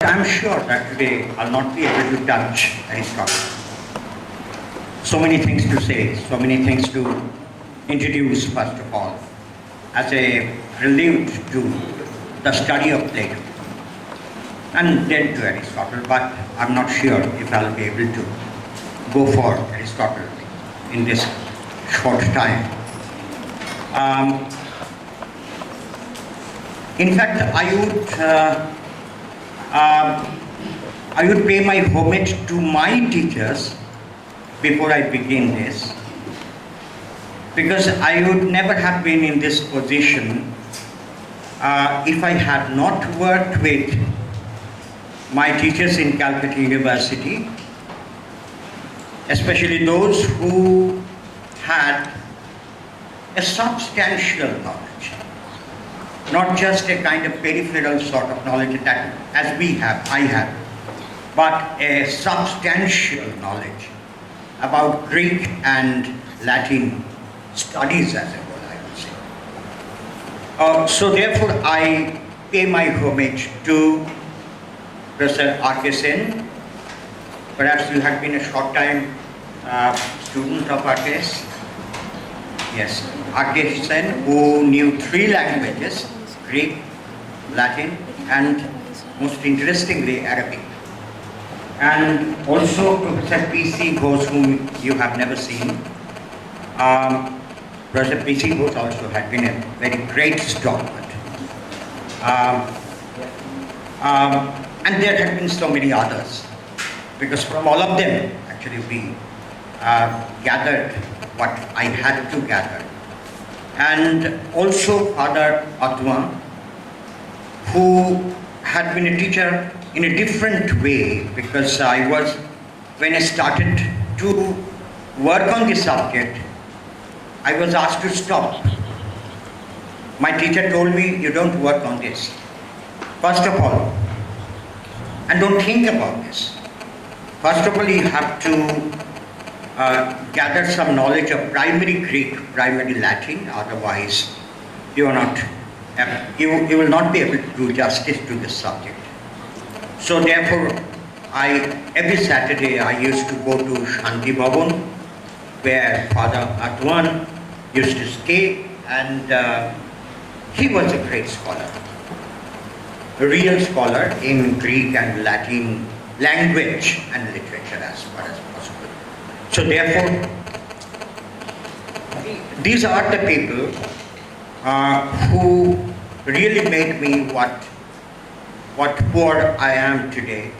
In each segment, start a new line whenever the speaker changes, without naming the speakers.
I'm sure that today I'll not be able to touch Aristotle. So many things to say, so many things to introduce first of all, as a prelude to the study of Plato and then to Aristotle, but I'm not sure if I'll be able to go for Aristotle in this short time. In fact, I would pay my homage to my teachers before I begin this, because I would never have been in this position if I had not worked with my teachers in Calcutta University, especially those who had a substantial knowledge, not just a kind of peripheral sort of knowledge that as I have, but a substantial knowledge about Greek and Latin studies as a whole, I would say. So therefore I pay my homage to Professor R.K. Sen. Perhaps you have been a short time student of R.K.'s. Yes, R.K. Sen, who knew 3 languages, Greek, Latin, and most interestingly, Arabic. And also Professor P.C. Ghosh, whom you have never seen. Professor P.C. Ghosh also had been a very great stalwart. And there have been so many others, because from all of them, actually, we gathered what I had to gather. And also Father Adwan, who had been a teacher in a different way, because when I started to work on this subject, I was asked to stop. My teacher told me, you don't work on this, first of all, and don't think about this. First of all, you have to gather some knowledge of primary Greek, primary Latin, otherwise you will not be able to do justice to this subject. So therefore, every Saturday I used to go to Shanti Bhavan, where Father Adwan used to stay, and he was a great scholar, a real scholar in Greek and Latin language and literature as far as possible. So therefore, these are the people who really made me what poor I am today.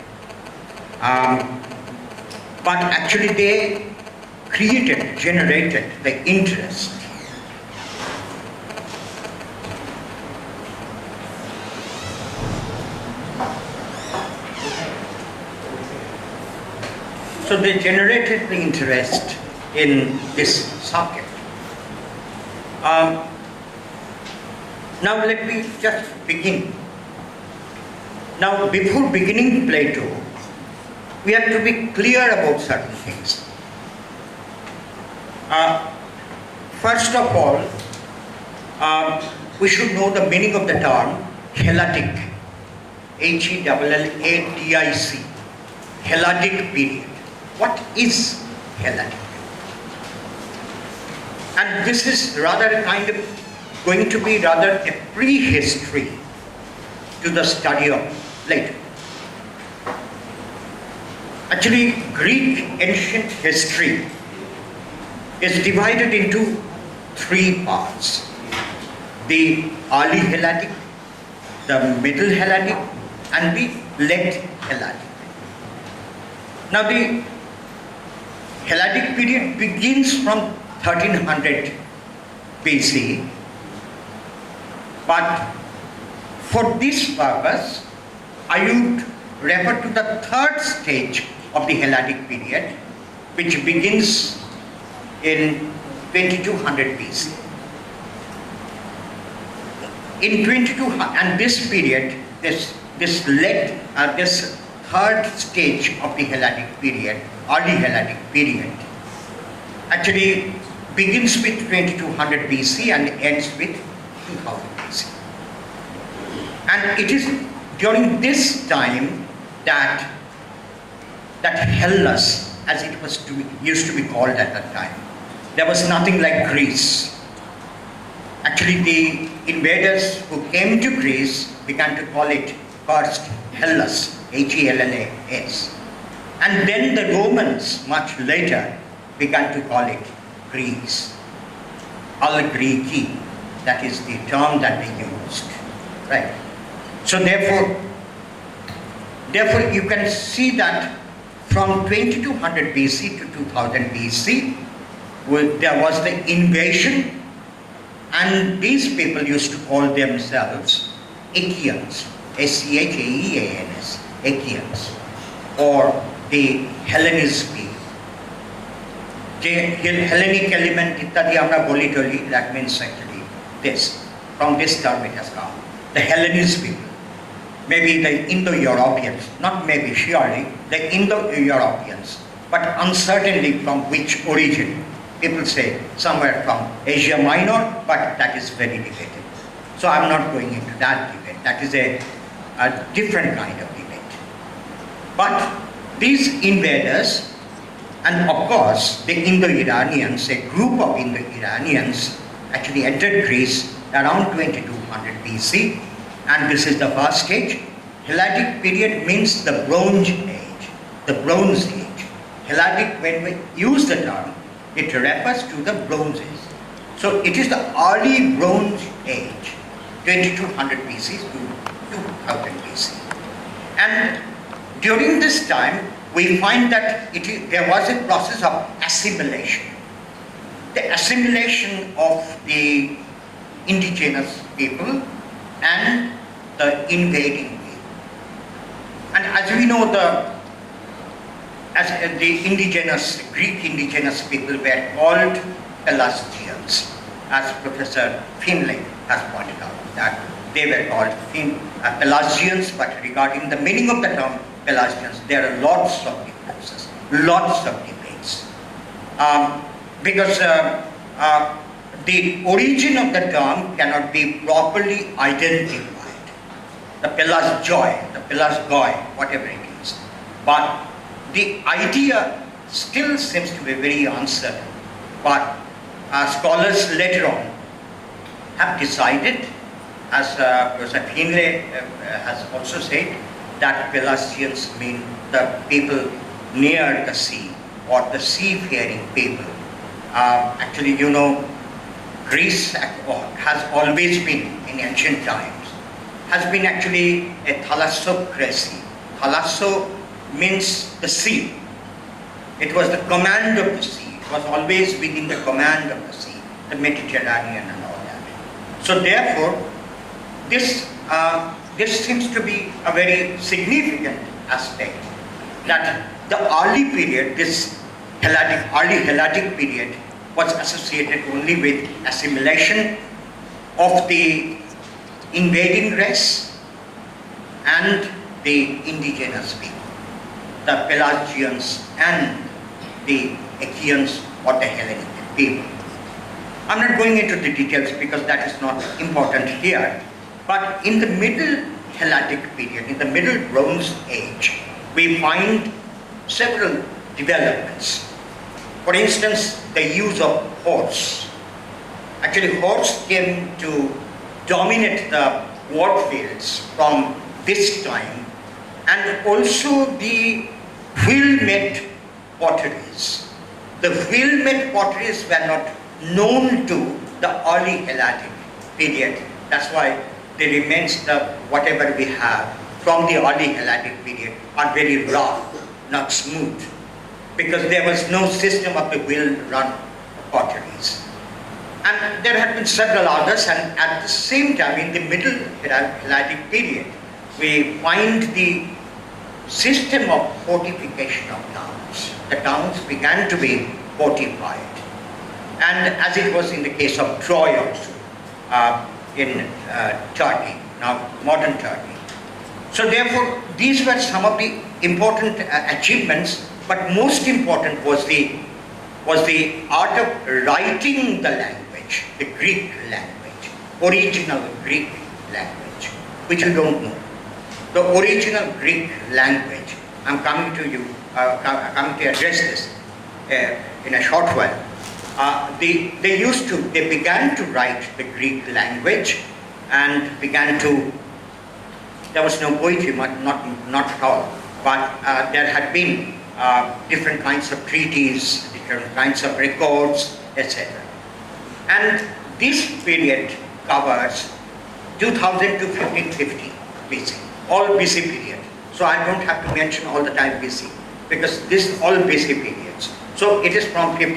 But actually they generated the interest. So they generated the interest in this subject. Now let me just begin. Now before beginning Plato, we have to be clear about certain things. First of all, we should know the meaning of the term Helletic, H-E-L-L-A-T-I-C, Helletic period. What is Helletic? And this is going to be rather a prehistory to the study of Plato. Actually, Greek ancient history is divided into 3 parts: the early Helletic, the middle Helletic, and the late Helletic. Now the Helletic period begins from 1300 BC, but for this purpose, I would refer to the 3rd stage of the Helletic period, which begins in 2200 BC. In 2200, and this period, this 3rd stage of the Helletic period, early Helletic period, actually begins with 2200 BC and ends with 2000 BC. And it is during this time that Hellas, as it was used to be called at that time, there was nothing like Greece. Actually, the invaders who came to Greece began to call it first Hellas, Hellas. And then the Romans, much later, began to call it Greece. Al-Greeki, that is the term that they used. Right. So therefore you can see that from 2200 BC to 2000 BC, there was the invasion, and these people used to call themselves Achaeans, Achaeans, Achaeans, or the Hellenist people. Hellenic element ittadi amra boli toli, that means actually this. From this term it has come. The Hellenist people. Maybe the Indo-Europeans, not maybe, surely, the Indo-Europeans, but uncertainly from which origin. People say somewhere from Asia Minor, but that is very debated. So I'm not going into that debate. That is a different kind of debate. But these invaders, and of course the Indo-Iranians, a group of Indo-Iranians actually entered Greece around 2200 BC, and this is the first stage. Helladic period means the Bronze Age. The Bronze Age. Helladic, when we use the term, it refers to the Bronze Age. So it is the early Bronze Age, 2200 BC to 2000 BC. And during this time, we find that there was a process of assimilation. The assimilation of the indigenous people and the invading people. And as we know, the Greek indigenous people were called Pelasgians, as Professor Finlay has pointed out, that they were called Pelasgians, but regarding the meaning of the term Pelasgians, there are lots of differences, lots of debates. Because the origin of the term cannot be properly identified. The Pelasgoi, the Pelasgoi, whatever it is. But the idea still seems to be very uncertain. But scholars later on have decided, as Professor Finlay has also said, that Pelasgians mean the people near the sea, or the seafaring people. Actually, you know, Greece has always been, in ancient times, has been actually a thalassocracy. Thalasso means the sea. It was the command of the sea. It was always within the command of the sea, the Mediterranean and all that. So therefore, this seems to be a very significant aspect, that the early period, this early Helladic period, was associated only with assimilation of the invading race and the indigenous people, the Pelasgians and the Achaeans, or the Hellenic people. I'm not going into the details because that is not important here. But in the middle Helladic period, in the middle Bronze Age, we find several developments. For instance, the use of horse. Actually, horse came to dominate the war fields from this time, and also the wheel-made potteries. The wheel-made potteries were not known to the early Helladic period. That's why the remains, whatever we have from the early Helladic period, are very rough, not smooth, because there was no system of the wheel-run potteries. And there have been several others, and at the same time, in the middle Helladic period, we find the system of fortification of towns. The towns began to be fortified. And as it was in the case of Troy also, in Turkey, now modern Turkey. So therefore, these were some of the important achievements, but most important was the art of writing the language, the Greek language, original Greek language, which we don't know. the original Greek language, I'm coming to you, coming to address this in a short while. They began to write the Greek language and began to, there was no poetry, not at all, but there had been different kinds of treaties, different kinds of records, etc. And this period covers 2000 to 1550 BC, all BC period. So I don't have to mention all the time BC, because this is all BC periods. So it is from 2000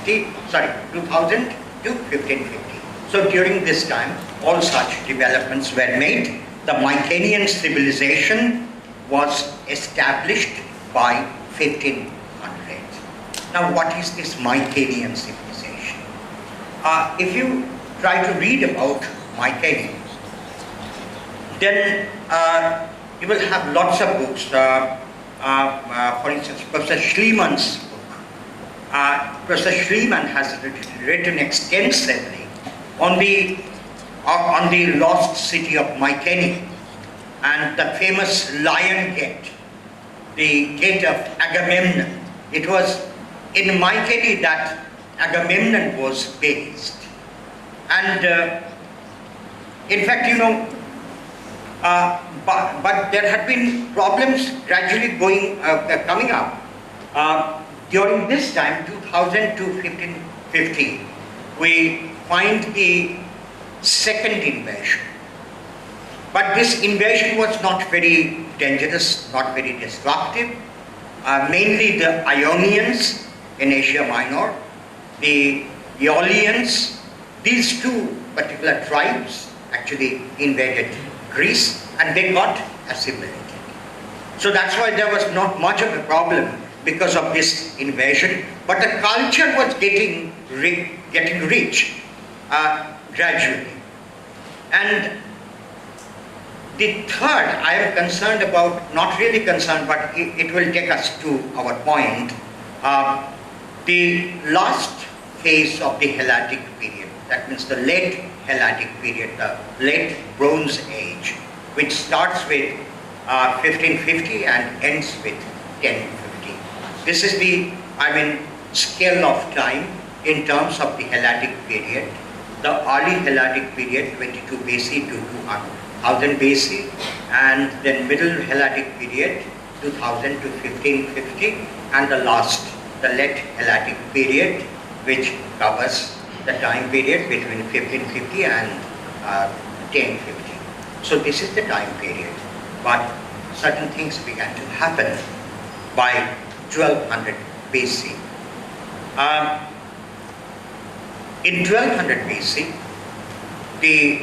to 1550. So during this time, all such developments were made. The Mycenaean civilization was established by 1500. Now what is this Mycenaean civilization? If you try to read about Mycenaeans, then you will have lots of books. For instance, Professor Schliemann's book. Professor Schliemann has written extensively on the lost city of Mycenae and the famous Lion Gate, the gate of Agamemnon. It was in Mycenae that Agamemnon was based. And in fact, you know, but there had been problems gradually coming up. During this time, 2000 to 1550, we find the second invasion. But this invasion was not very dangerous, not very destructive. Mainly the Ionians in Asia Minor, the Aeolians, these two particular tribes actually invaded Greece and they got assimilated. So that's why there was not much of a problem because of this invasion, but the culture was getting rich gradually. And the third, I am concerned about, not really concerned, but it will take us to our point, the last phase of the Helladic period, that means the late Helladic period, the late Bronze Age, which starts with 1550 and ends with 1050. This is the, scale of time in terms of the Helladic period. The early Helladic period, 22 BC to 2000 BC, and then middle Helladic period, 2000 to 1550, and the last, the late Helladic period, which covers the time period between 1550 and 1050. So this is the time period, but certain things began to happen by 1200 BC. In 1200 BC, the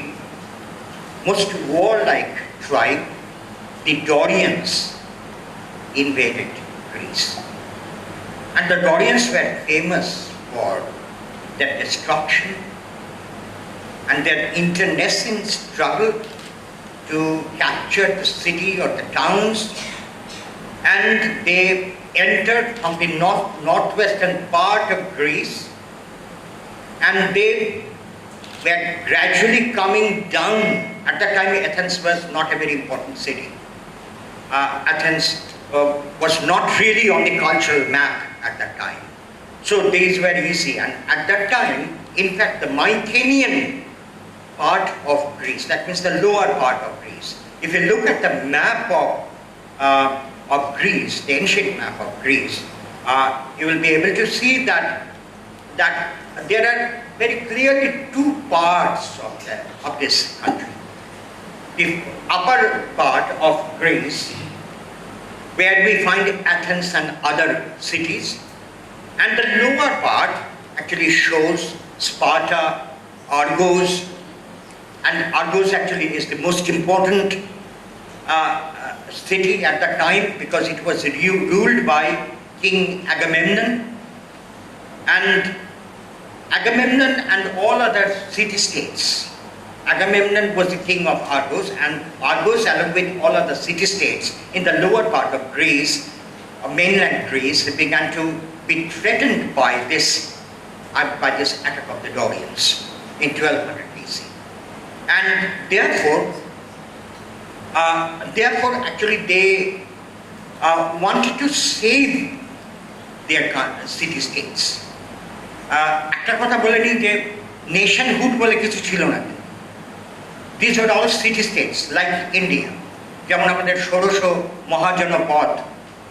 most warlike tribe, the Dorians, invaded Greece. And the Dorians were famous for their destruction and their internecine struggle to capture the city or the towns. And they entered from the northwestern part of Greece, and they were gradually coming down. At that time, Athens was not a very important city. Athens was not really on the cultural map at that time. So these were easy. And at that time, in fact, the Mycenaean part of Greece, that means the lower part of Greece. If you look at the map of Greece, the ancient map of Greece, you will be able to see that there are very clearly two parts of this country. The upper part of Greece, where we find Athens and other cities, and the lower part actually shows Sparta, Argos, and Argos actually is the most important city at that time because it was ruled by King Agamemnon. And Agamemnon and all other city-states. Agamemnon was the king of Argos, and Argos along with all other city-states in the lower part of Greece, mainland Greece, began to be threatened by this attack of the Dorians in 1200 BC. And therefore, Therefore, actually, they wanted to save their city-states. একটা কথা বলে নিই যে nationhood বলে কিছু ছিল না। These were all city-states like India. যেমন আমাদের ষোড়শ মহাজনপদ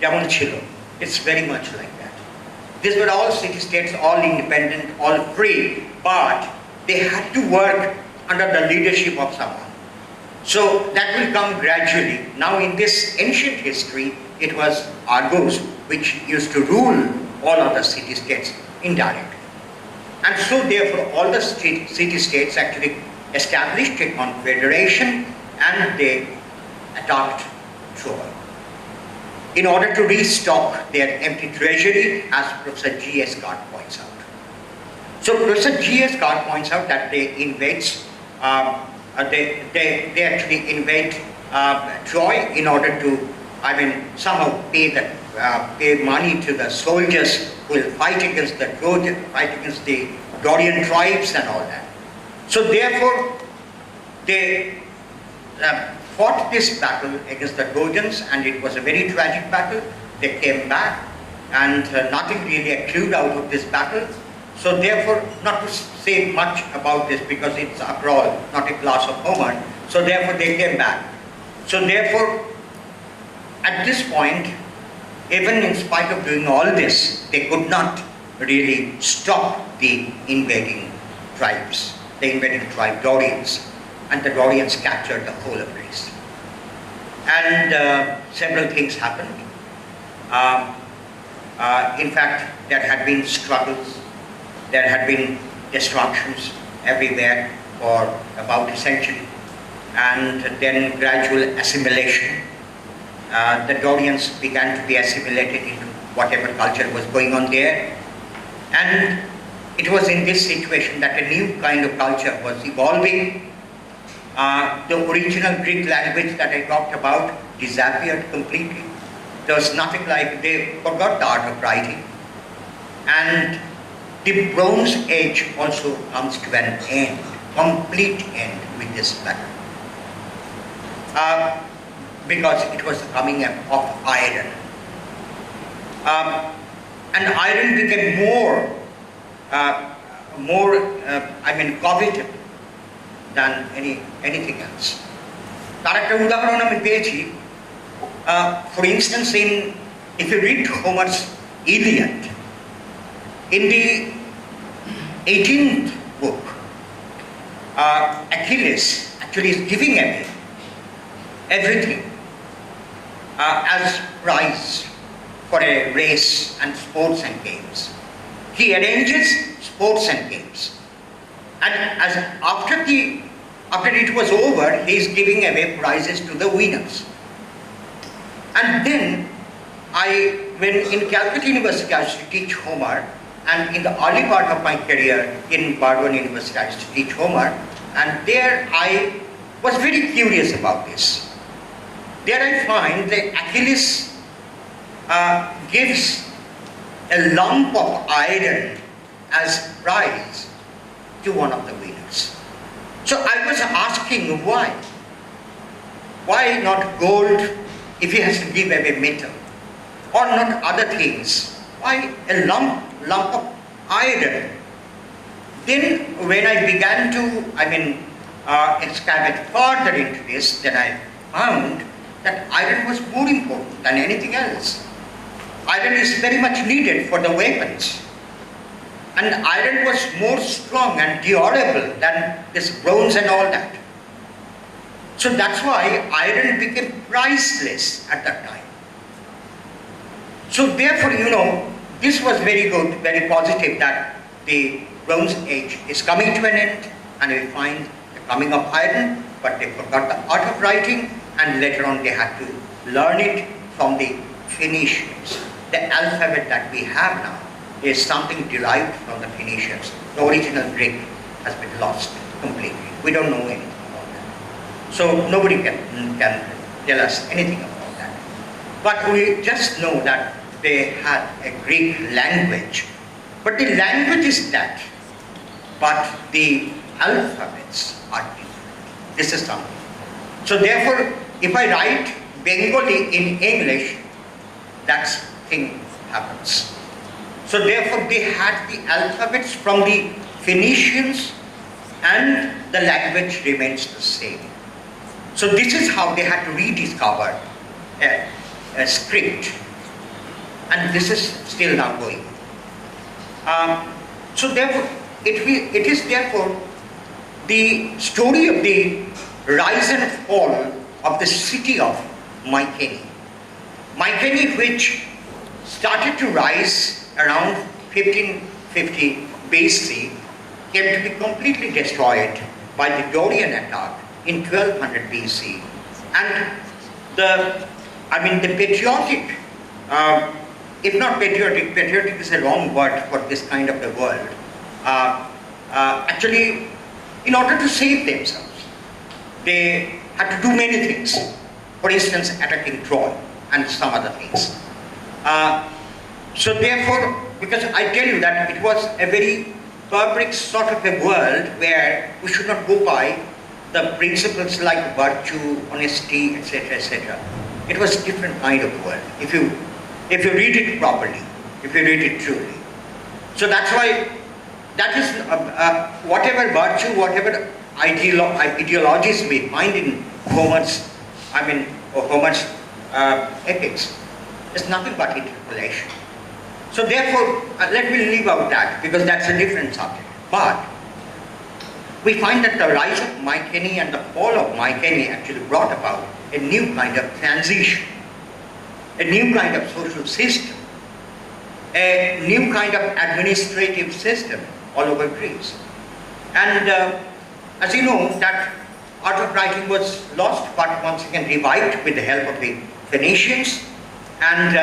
যেমন ছিল, it's very much like that. These were all city-states, all independent, all free, but they had to work under the leadership of someone. So that will come gradually. Now in this ancient history, it was Argos which used to rule all other city-states indirectly. And so therefore all the city-states actually established a confederation and they adopt Troy in order to restock their empty treasury, as Professor G.S. Gard points out. So Professor G.S. Gard points out that they actually invade Troy in order to, somehow pay money to the soldiers who will fight against the Trojan, fight against the Dorian tribes and all that. So therefore, they fought this battle against the Trojans, and it was a very tragic battle. They came back, and nothing really accrued out of this battle. So therefore, not to say much about this because it's after all not a class of Homer. So therefore, they came back. So therefore, at this point, even in spite of doing all this, they could not really stop the invading tribes, the invading tribe Dorians, and the Dorians captured the whole of Greece. And several things happened. In fact, there had been struggles, there had been destructions everywhere for about a century, and then gradual assimilation. The Dorians began to be assimilated into whatever culture was going on there. And it was in this situation that a new kind of culture was evolving. The original Greek language that I talked about disappeared completely. There was nothing like, they forgot the art of writing. And the Bronze Age also comes to an end, complete end with this battle. Because it was the coming of iron. And iron became more coveted than anything else. তার একটা উদাহরণ আমি পেয়েছি, for instance, if you read Homer's Iliad, in the 18th book, Achilles actually is giving away everything as prize for a race and sports and games. He arranges sports and games, and after it was over, he is giving away prizes to the winners. And then when in Calcutta University I used to teach Homer, and in the early part of my career in Bardwan University I used to teach Homer, and there I was very curious about this. There I find that Achilles gives a lump of iron as prize to one of the winners. So I was asking why? Why not gold if he has to give away metal? Or not other things? Why a lump of iron? Then when I began to, excavate further into this, then I found that iron was more important than anything else. Iron is very much needed for the weapons. And iron was more strong and durable than this bronze and all that. So that's why iron became priceless at that time. So therefore, this was very good, very positive, that the Bronze Age is coming to an end, and we find the coming of iron, but they forgot the art of writing, and later on they had to learn it from the Phoenicians. The alphabet that we have now is something derived from the Phoenicians. The original Greek has been lost completely. We don't know anything about that. So nobody can tell us anything about that. But we just know that they had a Greek language. But the language is that, but the alphabets are different. This is something. So therefore, if I write Bengali in English, that thing happens. So therefore they had the alphabets from the Phoenicians and the language remains the same. So this is how they had to rediscover a script, and this is still now going. So therefore, it is therefore the story of the rise and fall of the city of Mycenae. Mycenae, which started to rise around 1550 BC, came to be completely destroyed by the Dorian attack in 1200 BC. And the patriotic, if not patriotic is a wrong word for this kind of the world, actually, in order to save themselves, they had to do many things. For instance, attacking Troy and some other things. So therefore, because I tell you that it was a very barbaric sort of a world where we should not go by the principles like virtue, honesty, etc., etc. It was a different kind of world, if you read it properly, if you read it truly. So that's why, that is, whatever virtue, whatever ideologies we find in Homer's epics, is nothing but interpolation. So therefore, let me leave out that, because that's a different subject. But we find that the rise of Mycenae and the fall of Mycenae actually brought about a new kind of transition, a new kind of social system, a new kind of administrative system all over Greece. And as you know, that art of writing was lost, but once again revived with the help of the Phoenicians. And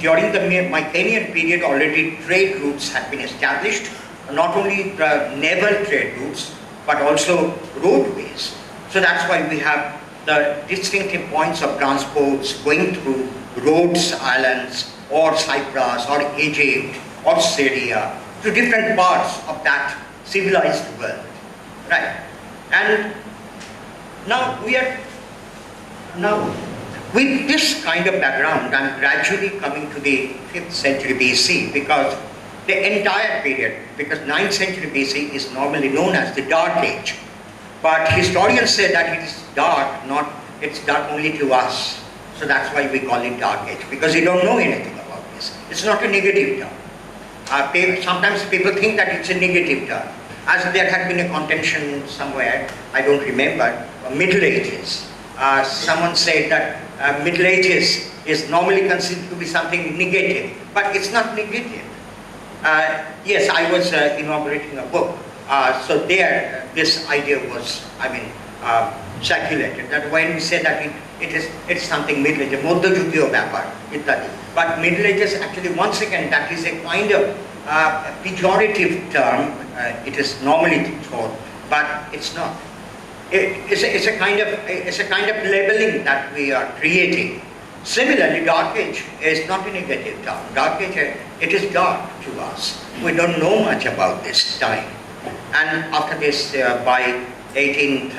during the Mycenaean period, already trade routes had been established, not only the naval trade routes, but also roadways. So that's why we have the distinctive points of transports going through Rhodes Islands, or Cyprus, or Egypt, or Syria, to different parts of that civilized world, right? And now with this kind of background, I'm gradually coming to the 5th century BC, because the entire period, because 9th century BC is normally known as the Dark Age. But historians say that it is dark, it's dark only to us. So that's why we call it Dark Age, because we don't know anything about this. It's not a negative term. Sometimes people think that it's a negative term. As there had been a contention somewhere, I don't remember, Middle Ages. Someone said that Middle Ages is normally considered to be something negative, but it's not negative. Yes, I was inaugurating a book, so there this idea was, circulated, that when we say that it's something Middle Ages, Moddhayugiyo Byapar, ityadi. But Middle Ages actually, once again, that is a kind of pejorative term. It is normally thought, but it's not. It's a kind of labeling that we are creating. Similarly, Dark Age is not a negative term. Dark Age, it is dark to us. We don't know much about this time. And after this, by 8th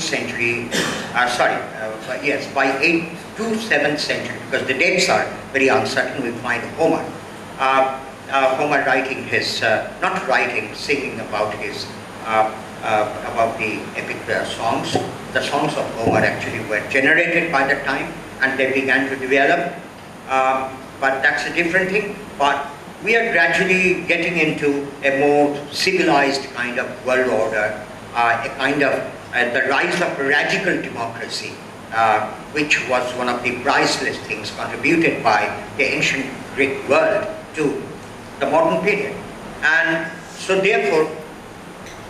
century, by 8th to 7th century, because the dates are very uncertain, we find Homer. Homer writing his, singing about his, about the epic songs. The songs of Homer actually were generated by that time, and they began to develop. But that's a different thing. But we are gradually getting into a more civilized kind of world order, a kind of the rise of radical democracy, which was one of the priceless things contributed by the ancient Greek world to the modern period. And so therefore,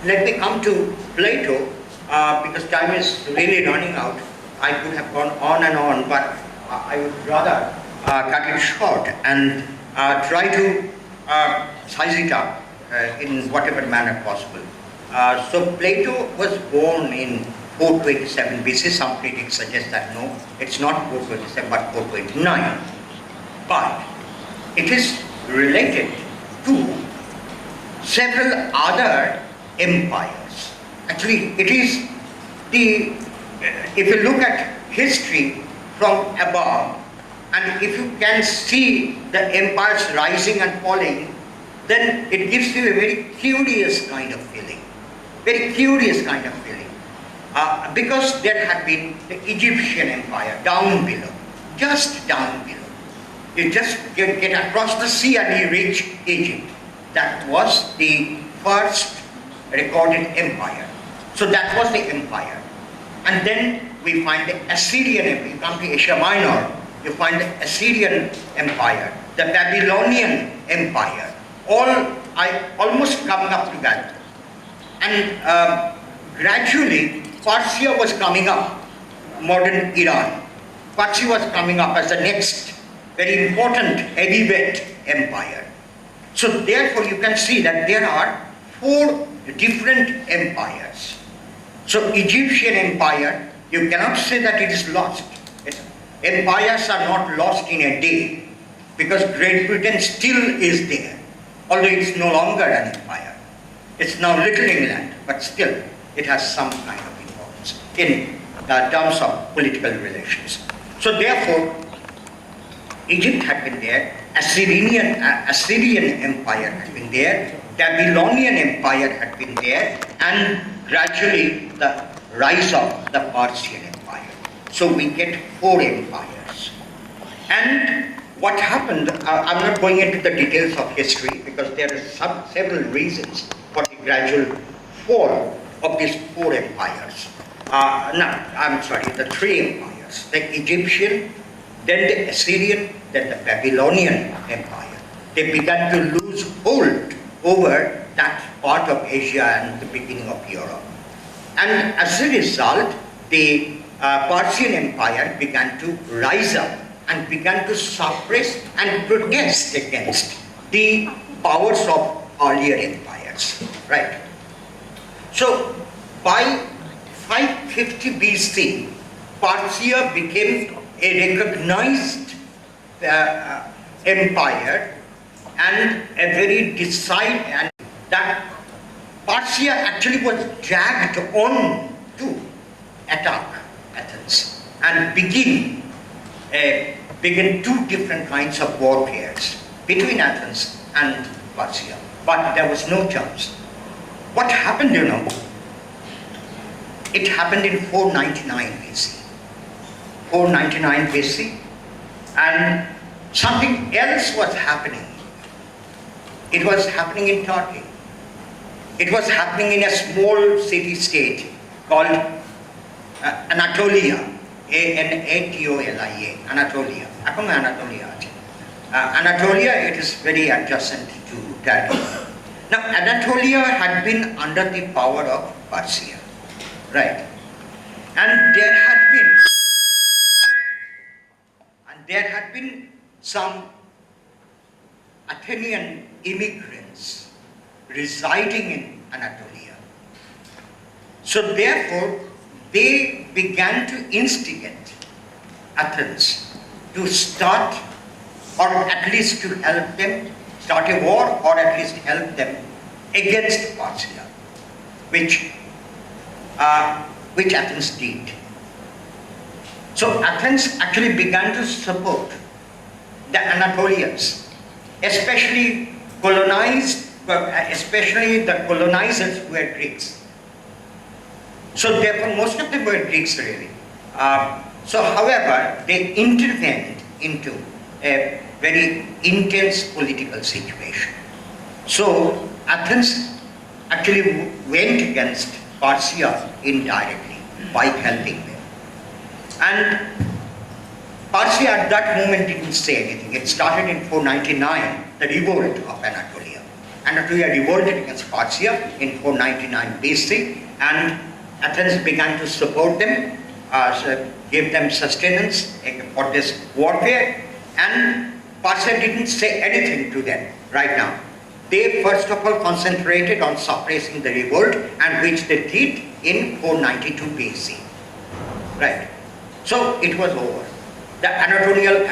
let me come to Plato, because time is really running out. I could have gone on and on, but I would rather cut it short and try to size it up in whatever manner possible. So Plato was born in 427 BC. Some critics suggest that no, it's not 427 but 429. But it is related to several other empires. Actually, it is the if you look at history from above, and if you can see the empires rising and falling, then it gives you a very curious kind of feeling. Very curious kind of feeling. Because there had been the Egyptian empire down below, just down below. You just get across the sea and you reach Egypt. That was the first recorded empire. So that was the empire. And then we find the Assyrian empire. You come to Asia Minor, you find the Assyrian empire, the Babylonian empire, all almost coming up together. And gradually, Persia was coming up, modern Iran. Persia was coming up as the next very important heavyweight empire. So therefore you can see that there are 4 different empires. So Egyptian empire, you cannot say that it is lost. Empires are not lost in a day, because Great Britain still is there, although it's no longer an empire. It's now Little England, but still it has some kind of importance in terms of political relations. So therefore, Egypt had been there, Assyrian empire had been there, Babylonian empire had been there, and gradually the rise of the Persian empire. So we get 4 empires. And what happened, I'm not going into the details of history because there are several reasons for the gradual fall of these 4 empires. The 3 empires, the Egyptian, then the Assyrian, then the Babylonian empire. They began to lose hold over that part of Asia and the beginning of Europe. And as a result, the Persian empire began to rise up and began to suppress and protest against the powers of earlier empires, right? So by 550 BC, Persia became a recognized empire and a very decided, and that Persia actually was dragged on to attack Athens and begin 2 different kinds of warfares between Athens and Persia. But there was no chance. What happened, you know? It happened in 499 BC. 499 BC, and something else was happening. It was happening in Turkey. It was happening in a small city-state called Anatolia, Anatolia, Anatolia. Anatolia, it is very adjacent to Turkey. Now, Anatolia had been under the power of Persia, right? And there had been some Athenian immigrants residing in Anatolia. So therefore, they began to instigate Athens to start, or at least to help them, start a war, or at least help them against Persia, which Athens did. So Athens actually began to support the Anatolians, especially the colonizers who were Greeks. So therefore most of them were Greeks really. However, they intervened into a very intense political situation. So Athens actually went against Persia indirectly by helping them. And Persia at that moment didn't say anything. It started in 499, the revolt of Anatolia. Anatolia revolted against Persia in 499 BC, and Athens began to support them, give them sustenance for this warfare, and Persia didn't say anything to them right now. They first of all concentrated on suppressing the revolt, and which they did in 492 BC. Right. So it was over. The Anatolia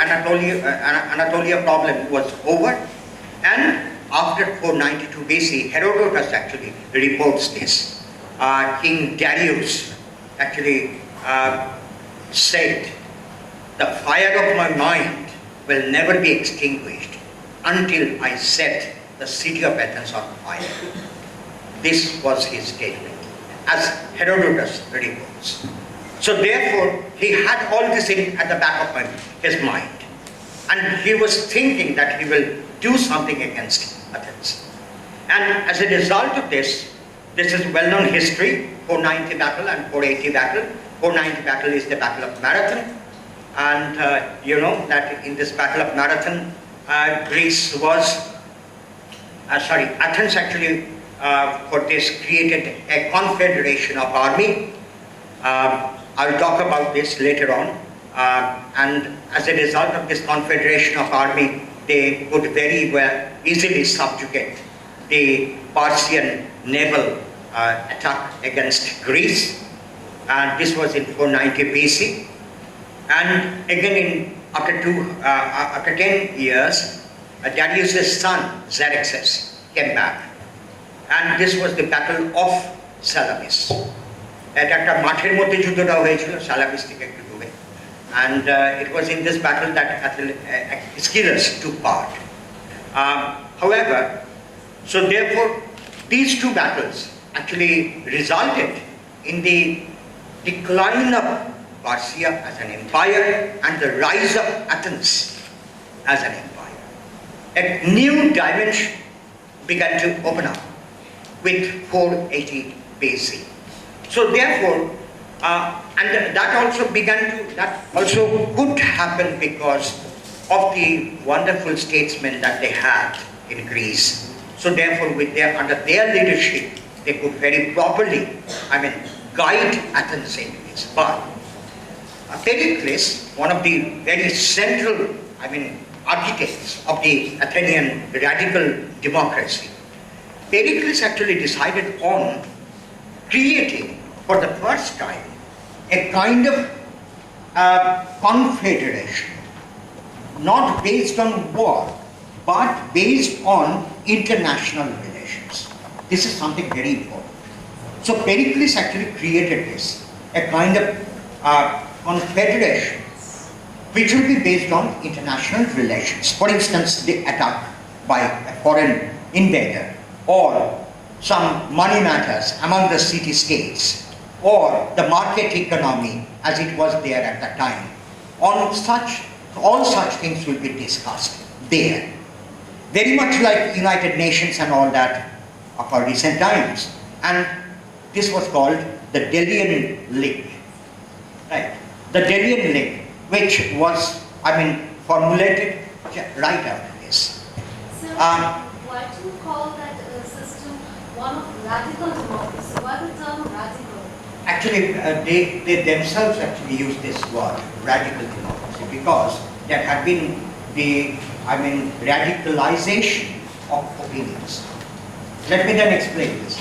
problem was over, and after 492 BC, Herodotus actually reports this. King Darius actually said, "The fire of my mind will never be extinguished until I set the city of Athens on fire." This was his statement, as Herodotus reports. So therefore, he had all this at the back of his mind. And he was thinking that he will do something against Athens. And as a result of this is well-known history, 490 battle and 480 battle. 490 battle is the Battle of Marathon. And you know that in this Battle of Marathon, Athens actually for this created a confederation of army. I'll talk about this later on. And as a result of this confederation of army, they could very well easily subjugate the Persian naval attack against Greece. And this was in 490 BC. And again, after 10 years, Darius' son, Xerxes, came back. And this was the Battle of Salamis. এটা একটা মাঠের মধ্যে যুদ্ধটা হয়েছিল Salamis থেকে একটু দূরে, and it was in this battle that Aeschylus took part. However, so therefore these two battles actually resulted in the decline of Persia as an empire and the rise of Athens as an empire. A new dimension began to open up with 480 BC. So therefore, and that also could happen because of the wonderful statesmen that they had in Greece. So therefore, under their leadership, they could very properly, guide Athens into this. But Pericles, one of the very central, architects of the Athenian radical democracy, Pericles actually decided on creating for the first time a kind of confederation, not based on war, but based on international relations. This is something very important. So Pericles actually created this, a kind of confederation which will be based on international relations. For instance, the attack by a foreign invader, or some money matters among the city-states, or the market economy as it was there at that time. All such things will be discussed there. Very much like United Nations and all that of our recent times. And this was called the Delian League. Right? The Delian League, which was, formulated right after this.
So, why do you call that system one of radical democracy? Why the term radical?
Actually, they themselves actually use this word, radical democracy, because there had been the, radicalization of opinions. Let me then explain this.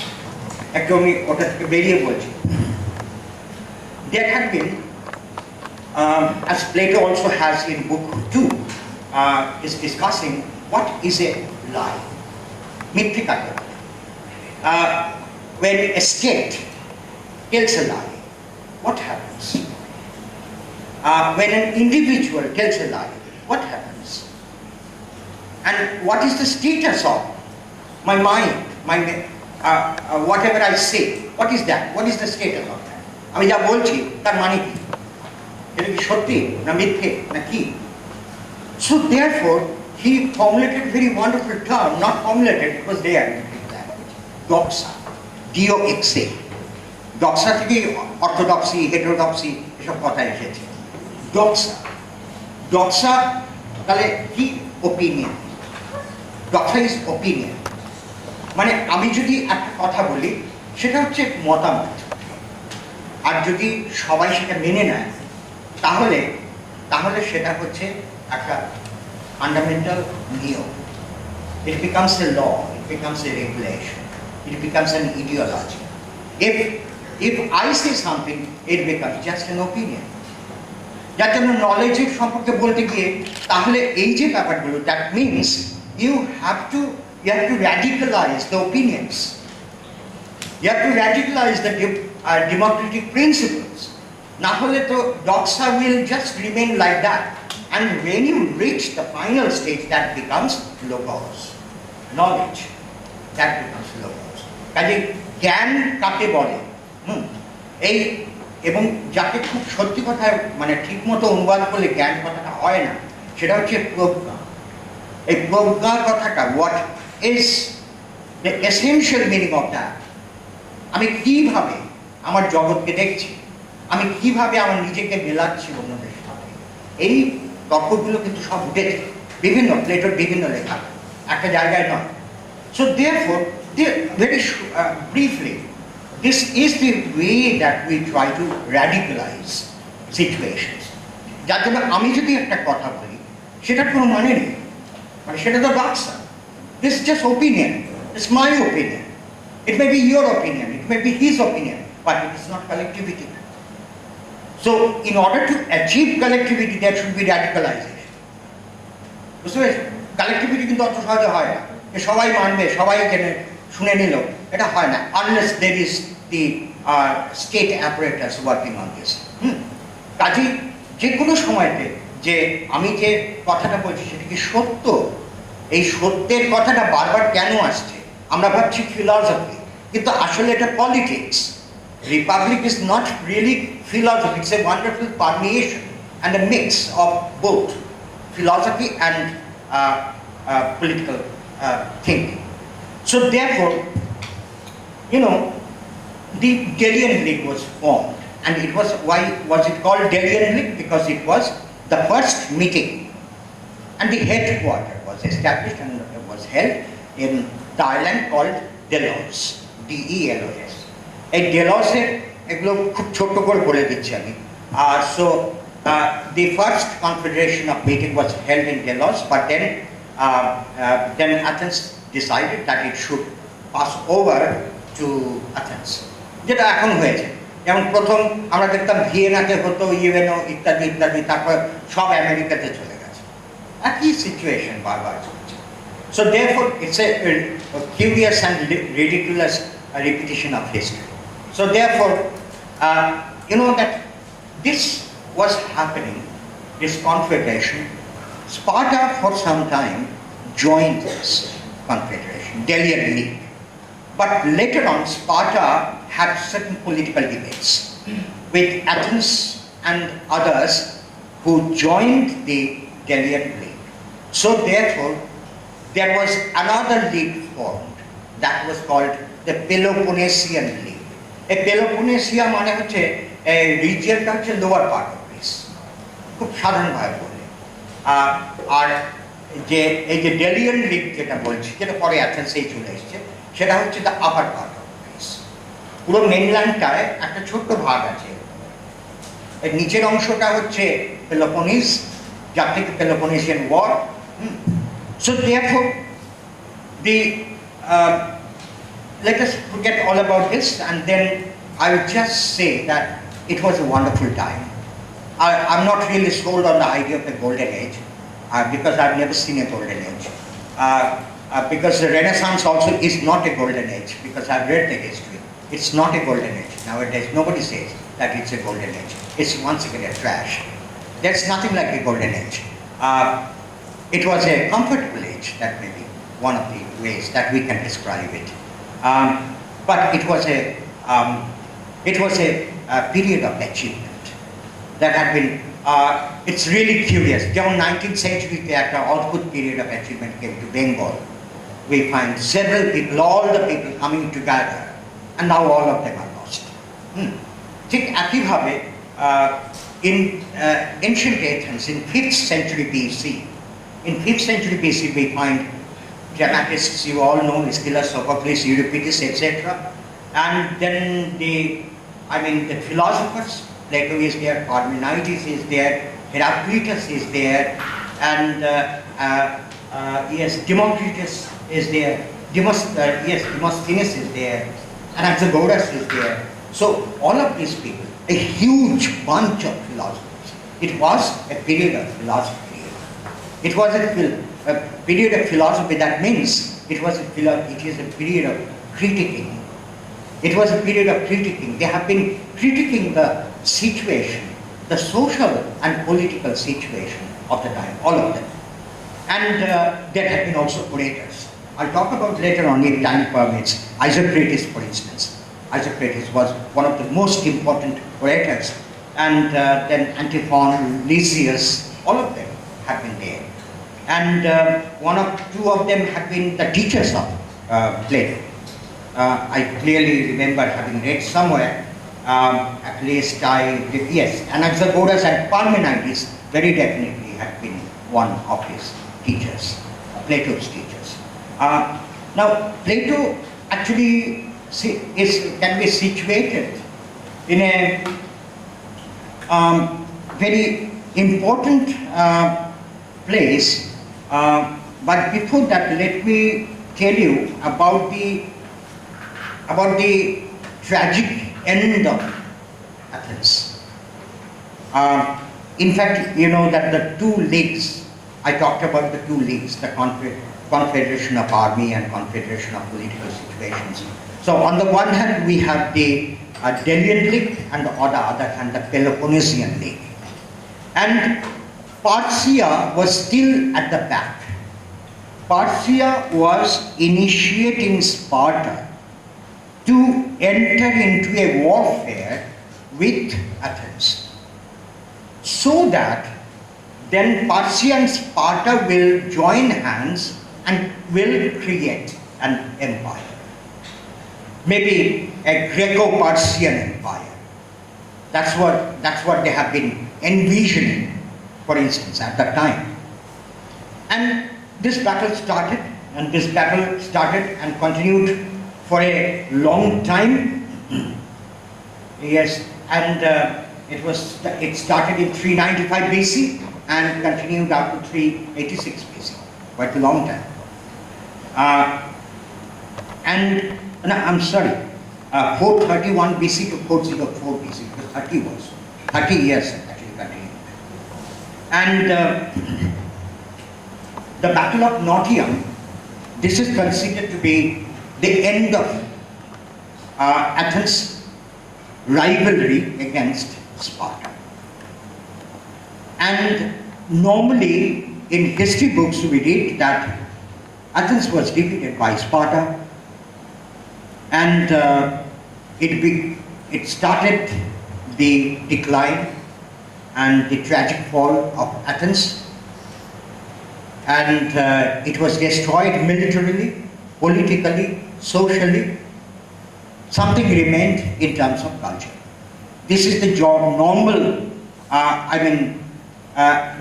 Actually, there had been, as Plato also has in book 2, is discussing what is a lie. Mithikata. When a state tells a lie, what happens? When an individual tells a lie, what happens? And what is the status of my mind, whatever I say? What is that? What is the status of that? আমি যা বলছি তার মানে কি? এটা কি সত্যি না মিথ্যে না কি? So therefore, he formulated a very wonderful term, not formulated, it was there in Greek language, doxa, D-O-X-A. Doxa থেকে orthodoxy, heterodoxy এসব কথা এসেছে। Doxa তাহলে কি? Opinion. Doxa is opinion. মানে আমি যদি একটা কথা বলি সেটা হচ্ছে মতামত, আর যদি সবাই সেটা মেনে নেয় তাহলে সেটা হচ্ছে একটা fundamental নিয়ম. It becomes a law, it becomes a regulation, it becomes an ideology. If I say something, it becomes just an opinion. যার জন্য নলেজের সম্পর্কে বলতে গিয়ে তাহলে এই যে ব্যাপারগুলো, that means you have to radicalize the opinions. You have to radicalize the democratic principles. না হলে তো doxa will just remain like that. And when you reach the final stage, that becomes logos, knowledge. That becomes logos. কাজে জ্ঞান কাকে বলে? এই এবং যাকে খুব সত্যি কথা মানে ঠিক মতো অনুবাদ করলে জ্ঞান কথাটা হয় না, সেটা হচ্ছে প্রজ্ঞা। এই প্রজ্ঞা কথাটা, what is the essential meaning of that? আমি কিভাবে আমার জগৎকে দেখছি, আমি কিভাবে আমার নিজেকে মেলাচ্ছি অন্যদের সাথে, এই তত্ত্বগুলো কিন্তু সব উঠেছে বিভিন্ন প্লেটোর বিভিন্ন লেখা, একটা জায়গায় নয়। So therefore very briefly, this is the way that we try to radicalize situations. যার জন্য আমি যদি একটা কথা বলি সেটার কোনো মানে নেই, মানে সেটা তো Baksa. This is just opinion. It's my opinion. It may be your opinion, it may be his opinion, but it is not collectivity. So in order to achieve collectivity, there should be radicalization. বুঝতে পেরেছো? কালেক্টিভিটি কিন্তু অত সহজে হয় না যে সবাই মানবে, সবাই জেনে শুনে নিল, এটা হয় না unless there is the state apparatus working on this. কাজেই যে কোনো সময়তে যে আমি যে কথাটা বলছি সেটা কি সত্য, এই সত্যের কথাটা বারবার কেন আসছে? আমরা ভাবছি ফিলসফি, কিন্তু আসলে এটা politics. Republic is not really philosophy, it's a wonderful permeation and a mix of both philosophy and political thinking. So therefore, you know, the Delian League was formed, and it was, why was it called Delian League? Because it was the first meeting, and the headquarter was established and was held in the island called Delos, D-E-L-O-S. A Delos এগুলো খুব ছোট্ট করে বলে দিচ্ছি আমি। So the first confederation of meeting was held in Delos, but then Athens decided that it should pass over to Athens, যেটা এখন হয়েছে। যেমন প্রথম আমরা দেখতাম ভিয়েনাতে হতো, ইউএনও ইত্যাদি ইত্যাদি, তারপর সব আমেরিকাতে চলে গেছে, একই সিচুয়েশন বারবার চলছে। So therefore it's a curious and ridiculous repetition of history. So therefore, you know that this was happening, this confederation. Sparta for some time joined this confederation, Delian League. But later on, Sparta had certain political debates with Athens and others who joined the Delian League. So therefore, there was another league formed that was called the Peloponnesian League. এই পেলোপোনেসিয়া মানে হচ্ছে রিজিয়নটা হচ্ছে lower part of Greece, খুব সাধারণভাবে বললে। আর যে এই যে ডেলিয়ান লিগ যেটা বলছি, যেটা পরে অ্যাথেন্সেই চলে এসছে, সেটা হচ্ছে the upper part of Greece. পুরো মেনল্যান্ডটায় একটা ছোট্ট ভাগ আছে, এর নিচের অংশটা হচ্ছে পেলোপোনিস, যার থেকে Peloponnesian war. So therefore the let us forget all about this, and then I would just say that it was a wonderful time. I'm not really sold on the idea of the golden age, because I've never seen a golden age. Because the Renaissance also is not a golden age, because I've read the history. It's not a golden age. Nowadays, nobody says that it's a golden age. It's once again a trash. There's nothing like a golden age. It was a comfortable age, that may be one of the ways that we can describe it. But it was a period of achievement that had been, it's really curious. যেমন 19th century-তে একটা অদ্ভুত period of achievement came to Bengal. We find several people, all the people coming together, and now all of them are lost. ঠিক একইভাবে in ancient Athens, in 5th century BC, we find dramatists you all know, Aeschylus, Sophocles, Euripides, etc. And then the philosophers, Plato is there, Parmenides is there, Heraclitus is there, and yes, Democritus is there, Demosthenes is there, Anaxagoras is there. So all of these people, a huge bunch of philosophers. It was a period of philosophy. It was a period of philosophy. That means it is a period of critiquing. It was a period of critiquing. They have been critiquing the situation, the social and political situation of the time, all of them. And there have been also orators. I'll talk about later on if time permits. Isocrates, for instance. Isocrates was one of the most important orators. And then Antiphon, Lysias, all of them have been there. And two of them have been the teachers of Plato. I clearly remember having read somewhere, at least yes, Anaxagoras and Parmenides very definitely have been one of his teachers, Plato's teachers. Now, Plato actually can be situated in a very important place, but before that, let me tell you about the tragic end of Athens. In fact, you know that the two leagues, I talked about the two leagues, the Confederation of Army and Confederation of Political Situations. So on the one hand, we have the Delian League, and on the other hand, the Peloponnesian League. And Parthia was still at the back. Parthia was initiating Sparta to enter into a warfare with Athens, so that then Parthia and Sparta will join hands and will create an empire. Maybe a Greco-Parthian empire. That's what they have been envisioning, for instance, at that time. And this battle started and continued for a long time. Yes, and it started in 395 BC and continued up to 386 BC, quite a long time. No, I'm sorry, 431 BC to 404 BC, because 30 years actually continued. And the Battle of Nautium, this is considered to be the end of Athens' rivalry against Sparta. And normally in history books we read that Athens was defeated by Sparta, and it started the decline and the tragic fall of Athens, and it was destroyed militarily, politically, socially. Something remained in terms of culture. This is the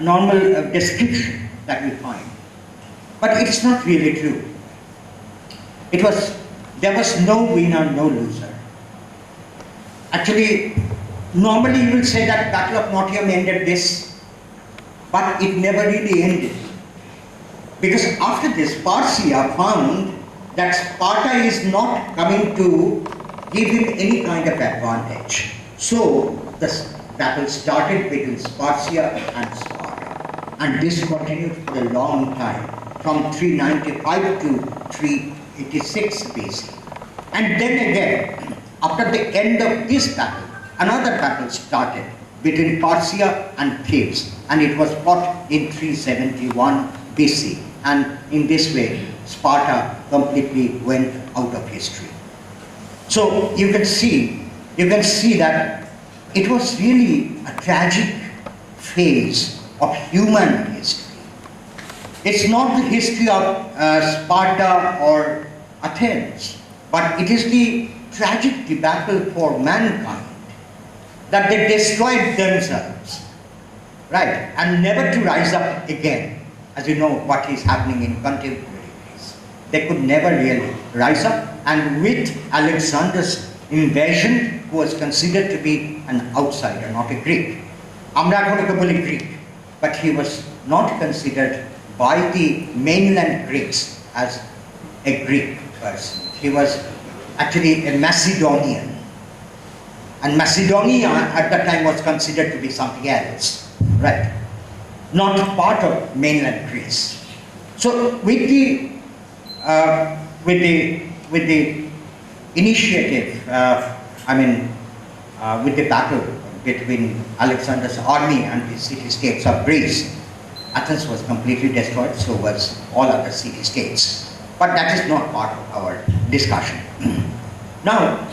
normal description that we find. But it's not really true. There was no winner, no loser. Actually, normally you will say that Battle of Nautium ended this, but it never really ended. Because after this, Parthia found that Sparta is not coming to give him any kind of advantage. So the battle started between Parthia and Sparta. And this continued for a long time, from 395 to 386 BC. And then again, after the end of this battle, another battle started between Parthia and Thebes, and it was fought in 371 BC. And in this way, Sparta completely went out of history. So you can see that it was really a tragic phase of human history. It's not the history of Sparta or Athens, but it is the tragic debacle for mankind, that they destroyed themselves, right, and never to rise up again. As you know what is happening in contemporary Greece. They could never really rise up, and with Alexander's invasion, who was considered to be an outsider, not a Greek. Amra ekhon boli Greek, but he was not considered by the mainland Greeks as a Greek person. He was actually a Macedonian. And Macedonia at that time was considered to be something else, right? Not part of mainland Greece. So with the initiative, with the battle between Alexander's army and the city-states of Greece. Athens was completely destroyed, so was all other city-states. But that is not part of our discussion. Now,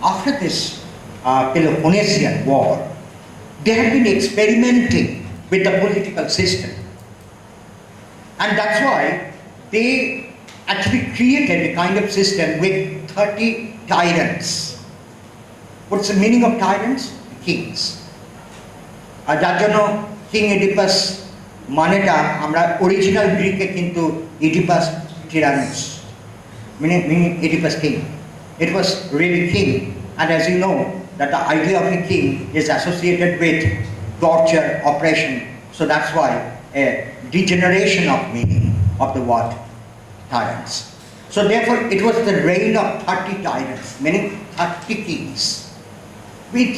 after this Peloponnesian War, they had been experimenting with the political system. And that's why they actually created a kind of system with 30 tyrants. What's the meaning of tyrants? Kings. যার জন্য king এডিপাস মানেটা আমরা original গ্রিকে কিন্তু Oedipus টিরানুস meaning Oedipus king. It was really king, and as you know that the idea of a king is associated with torture, oppression, so that's why a degeneration of meaning of the word tyrants. So therefore it was the reign of 30 tyrants, meaning 30 kings, with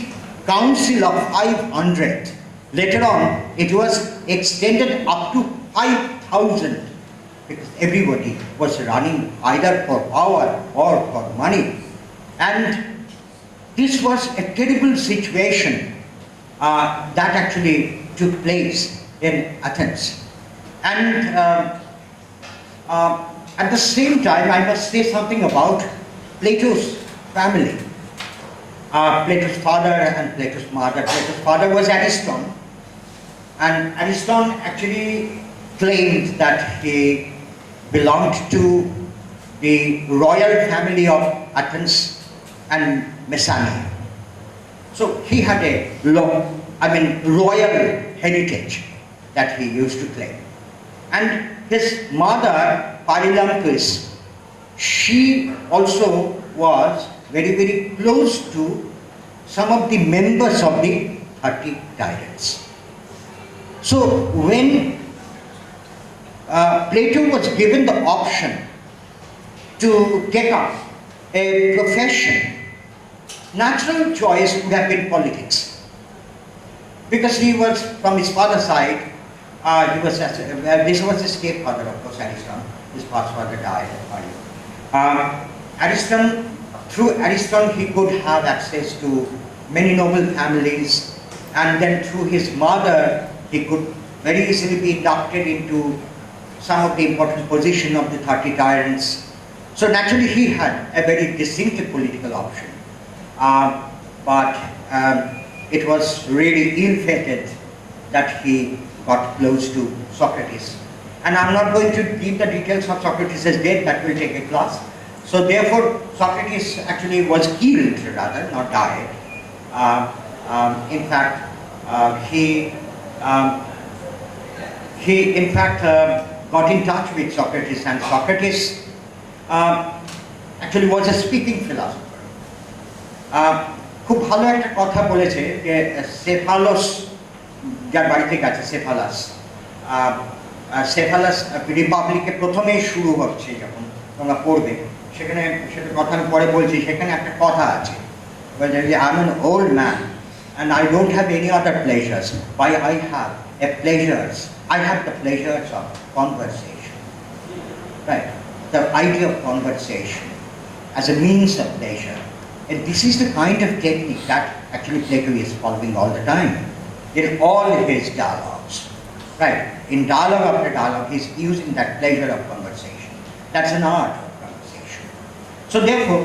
council of 500. Later on it was extended up to 5,000, because everybody was running either for power or for money. And this was a terrible situation that actually took place in Athens. And at the same time, I must say something about Plato's family. Plato's father and Plato's mother. Plato's father was Ariston, and Ariston actually claimed that he belonged to the royal family of Athens and Messania. So he had a royal heritage that he used to claim. And his mother, Parilampis, she also was very, very close to some of the members of the 30 tyrants. So when Plato was given the option to take up a profession, natural choice would have been politics. Because he was, from his father's side, this was his stepfather, of course, Ariston. His first father died early. Through Ariston, he could have access to many noble families, and then through his mother, he could very easily be inducted into some of the important position of the 30 tyrants. So naturally, he had a very distinctive political option. But it was really ill-fated that he got close to Socrates. And I'm not going to give the details of Socrates' death, that will take a class. So therefore, Socrates actually was killed rather, not died. In fact, he in fact got in touch with Socrates, and Socrates actually was a speaking philosopher. খুব ভালো একটা কথা বলেছে যে সেফালস, যার বাড়িতে গেছে সেফালাস রিপাবলিকে প্রথমেই শুরু হচ্ছে, যখন তোমরা পড়বে সেখানে সেটা কথা আমি পরে বলছি, সেখানে একটা কথা আছে যে I am an old man and I don't have any other pleasures. Why I have the pleasures of conversation. Right? The idea of conversation as a means of pleasure. And this is the kind of technique that actually Plato is following all the time in all his dialogues. Right? In dialogue after dialogue, he's using that pleasure of conversation. That's an art of conversation. So therefore,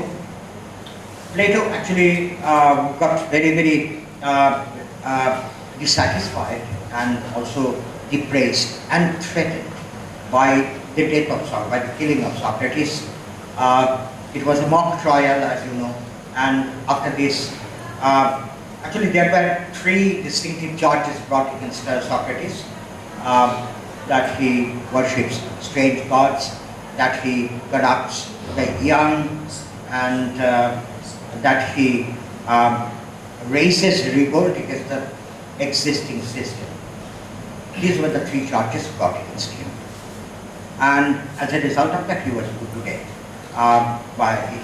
Plato actually got very, very dissatisfied and also depressed and threatened by the death of Socrates, by the killing of Socrates. It was a mock trial, as you know, and after this, actually there were 3 distinctive charges brought against Socrates. That he worships strange gods, that he corrupts the young, and that he raises revolt against the existing system. These were the 3 charges brought against him. And as a result of that, he was put to death.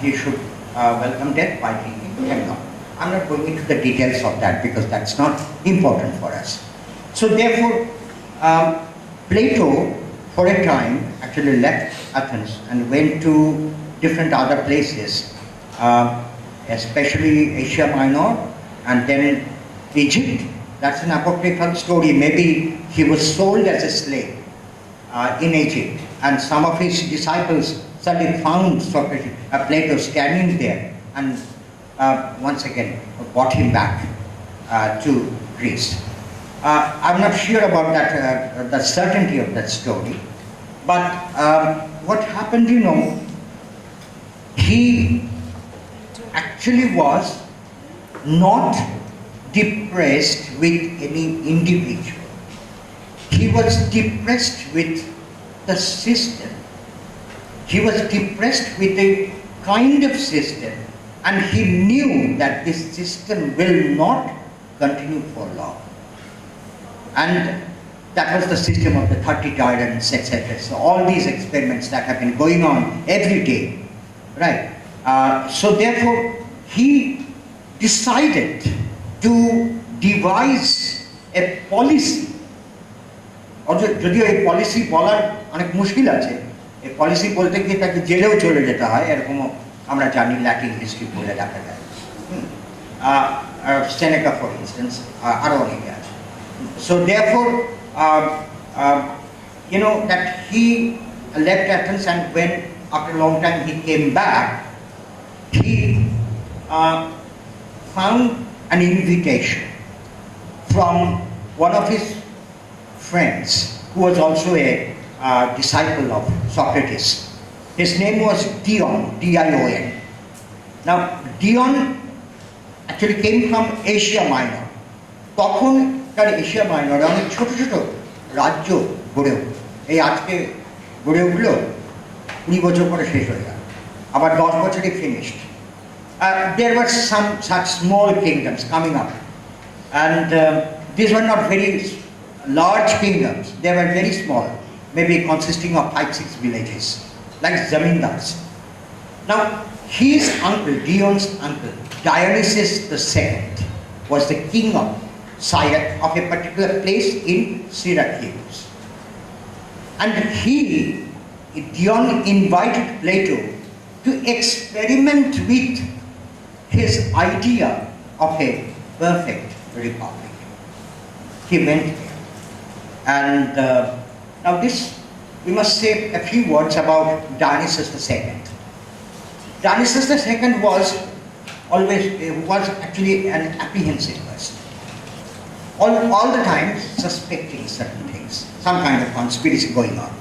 He should welcome death by being hanged up. I'm not going into the details of that because that's not important for us. So therefore, Plato, for a time, actually left Athens and went to different other places, especially Asia Minor and then Egypt. That's an apocryphal story. Maybe he was sold as a slave in Egypt, and some of his disciples suddenly found Socrates, Plato standing there, and once again brought him back to Greece. I'm not sure about that, the certainty of that story, but what happened, he actually was not depressed with any individual. He was depressed with the system. He was depressed with a kind of system, and he knew that this system will not continue for long. And that was the system of the 30 tyrants, etc. So all these experiments that have been going on every day, right? So therefore, he decided to devise a policy. যদিও এই policy বলার অনেক মুশকিল আছে, এই policy বলতে গিয়ে তাকে জেলেও চলে যেতে হয়, এরকমও আমরা জানি ল্যাটিন হিস্ট্রি বলে দেখা যায়। Seneca, for instance, আরও অনেকে আছে। So therefore, that he left Athens, and when after a long time he came back, he found an invitation from one of his friends who was also a disciple of Socrates. His name was Dion, D-I-O-N. Now, Dion actually came from Asia Minor. তখনকার Asia মাইনরে অনেক ছোট ছোট রাজ্য গড়ে উঠল। এই আজকে গড়ে উঠলো 20 বছর পরে শেষ হয়ে গেল, আবার 10 বছরে finished. There were some such small kingdoms coming up, and these were not very large kingdoms. They were very small, maybe consisting of 5-6 villages, like zamindars. Now, his uncle, Dion's uncle, Dionysius II, was the king of a particular place in Syracuse. And Dion invited Plato to experiment with his idea of a perfect republic. He went there. And now we must say a few words about Dionysius II. Dionysius II was actually an apprehensive person. All the time suspecting certain things, some kind of conspiracy going on.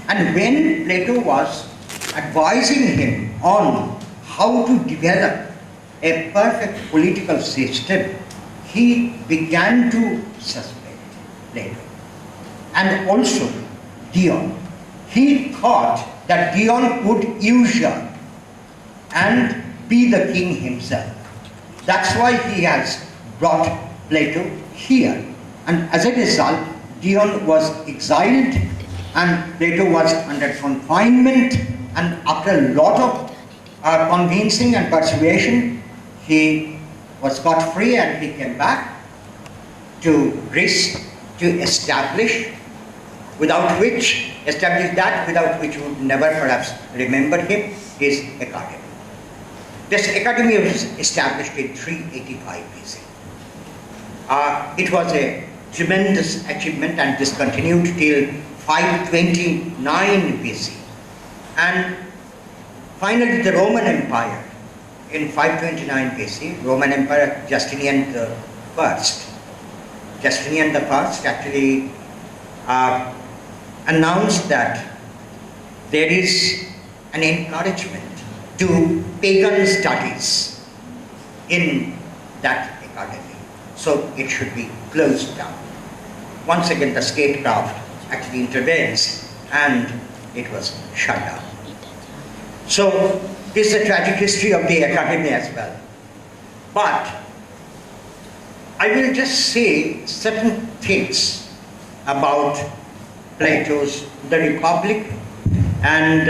And when Plato was advising him on how to develop a perfect political system, he began to suspect Plato. And also Dion. He thought that Dion would usurp and be the king himself. That's why he has brought Plato here. And as a result, Dion was exiled and Plato was under confinement, and after a lot of convincing and persuasion, he was got free and he came back to Greece to establish without which we would never perhaps remember him, his academy. This academy was established in 385 BC. It was a tremendous achievement, and this continued till 529 BC. And finally the Roman Empire, in 529 BC, Roman Emperor Justinian I actually announced that there is an encouragement to pagan studies in that academy, so it should be closed down. Once again, the statecraft actually intervenes and it was shut down. So this is a tragic history of the academy as well. But I will just say certain things about Plato's The Republic, and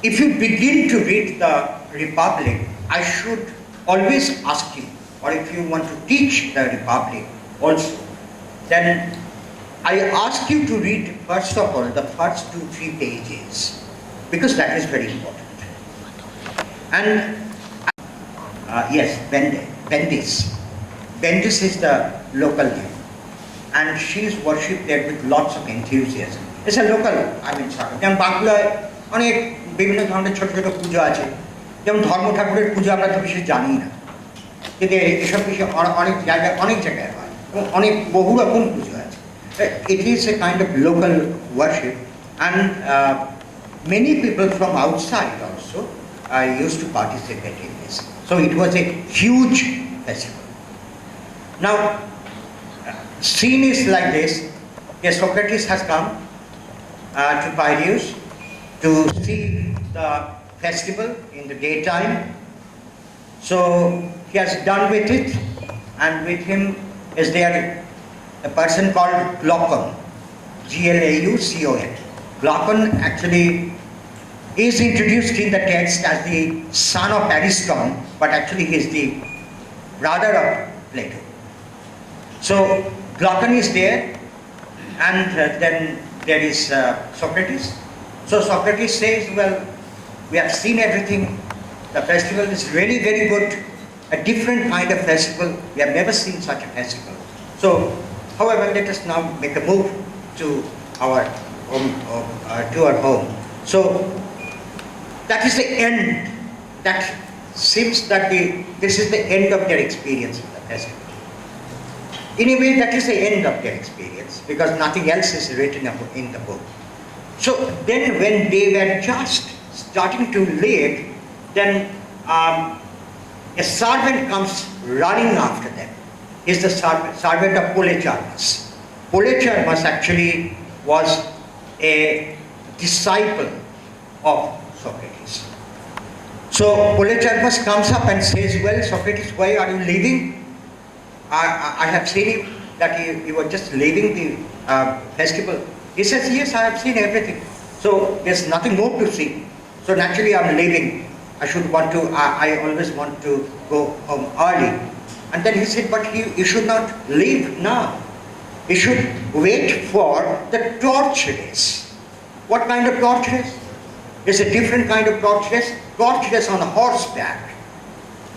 if you begin to read the Republic, I should always ask you, or if you want to teach the Republic also, then I ask you to read first of all the first 2-3 pages, because that is very important. And yes, Bende. Bendis. Bendis is the local name. And she is worshipped there with lots of enthusiasm. It's a local, sort of. যেমন বাঁকুড়ায় অনেক বিভিন্ন ধরনের ছোট ছোট পুজো আছে, যেমন ধর্ম ঠাকুরের পুজো আমরা তো বিশেষ জানি না, কিন্তু এসব বিষয় অনেক জায়গায় হয় এবং অনেক বহু রকম পুজো আছে। It is a kind of local worship, and many people from outside also used to participate in this. So it was a huge festival. Now, scene is like this. Yes, Socrates has come to Piraeus to see the festival in the daytime. So he has done with it, and with him is there a person called Glaucon, Glaucon. Glaucon actually is introduced in the text as the son of Ariston, but actually he is the brother of Plato. So Glaucon is there, and then there is Socrates. So Socrates says, well, we have seen everything. The festival is really very good, a different kind of festival. We have never seen such a festival. So, however, let us now make a move to our home. So, that is the end. That seems that this is the end of their experience of the festival. In a way, that is the end of their experience, because nothing else is written in the book. So then when they were just starting to leave, then a servant comes running after them. He's the servant of Polycharmus. Polycharmus actually was a disciple of Socrates. So Polycharmus comes up and says, well, Socrates, why are you leaving? I have seen him that you were just leaving the festival. He says, yes, I have seen everything. So there's nothing more to see. So naturally I'm leaving. I always want to go home early. And then he said, but you should not leave now. You should wait for the torch race. What kind of torch race? It's a different kind of torch race. Torch race on horseback.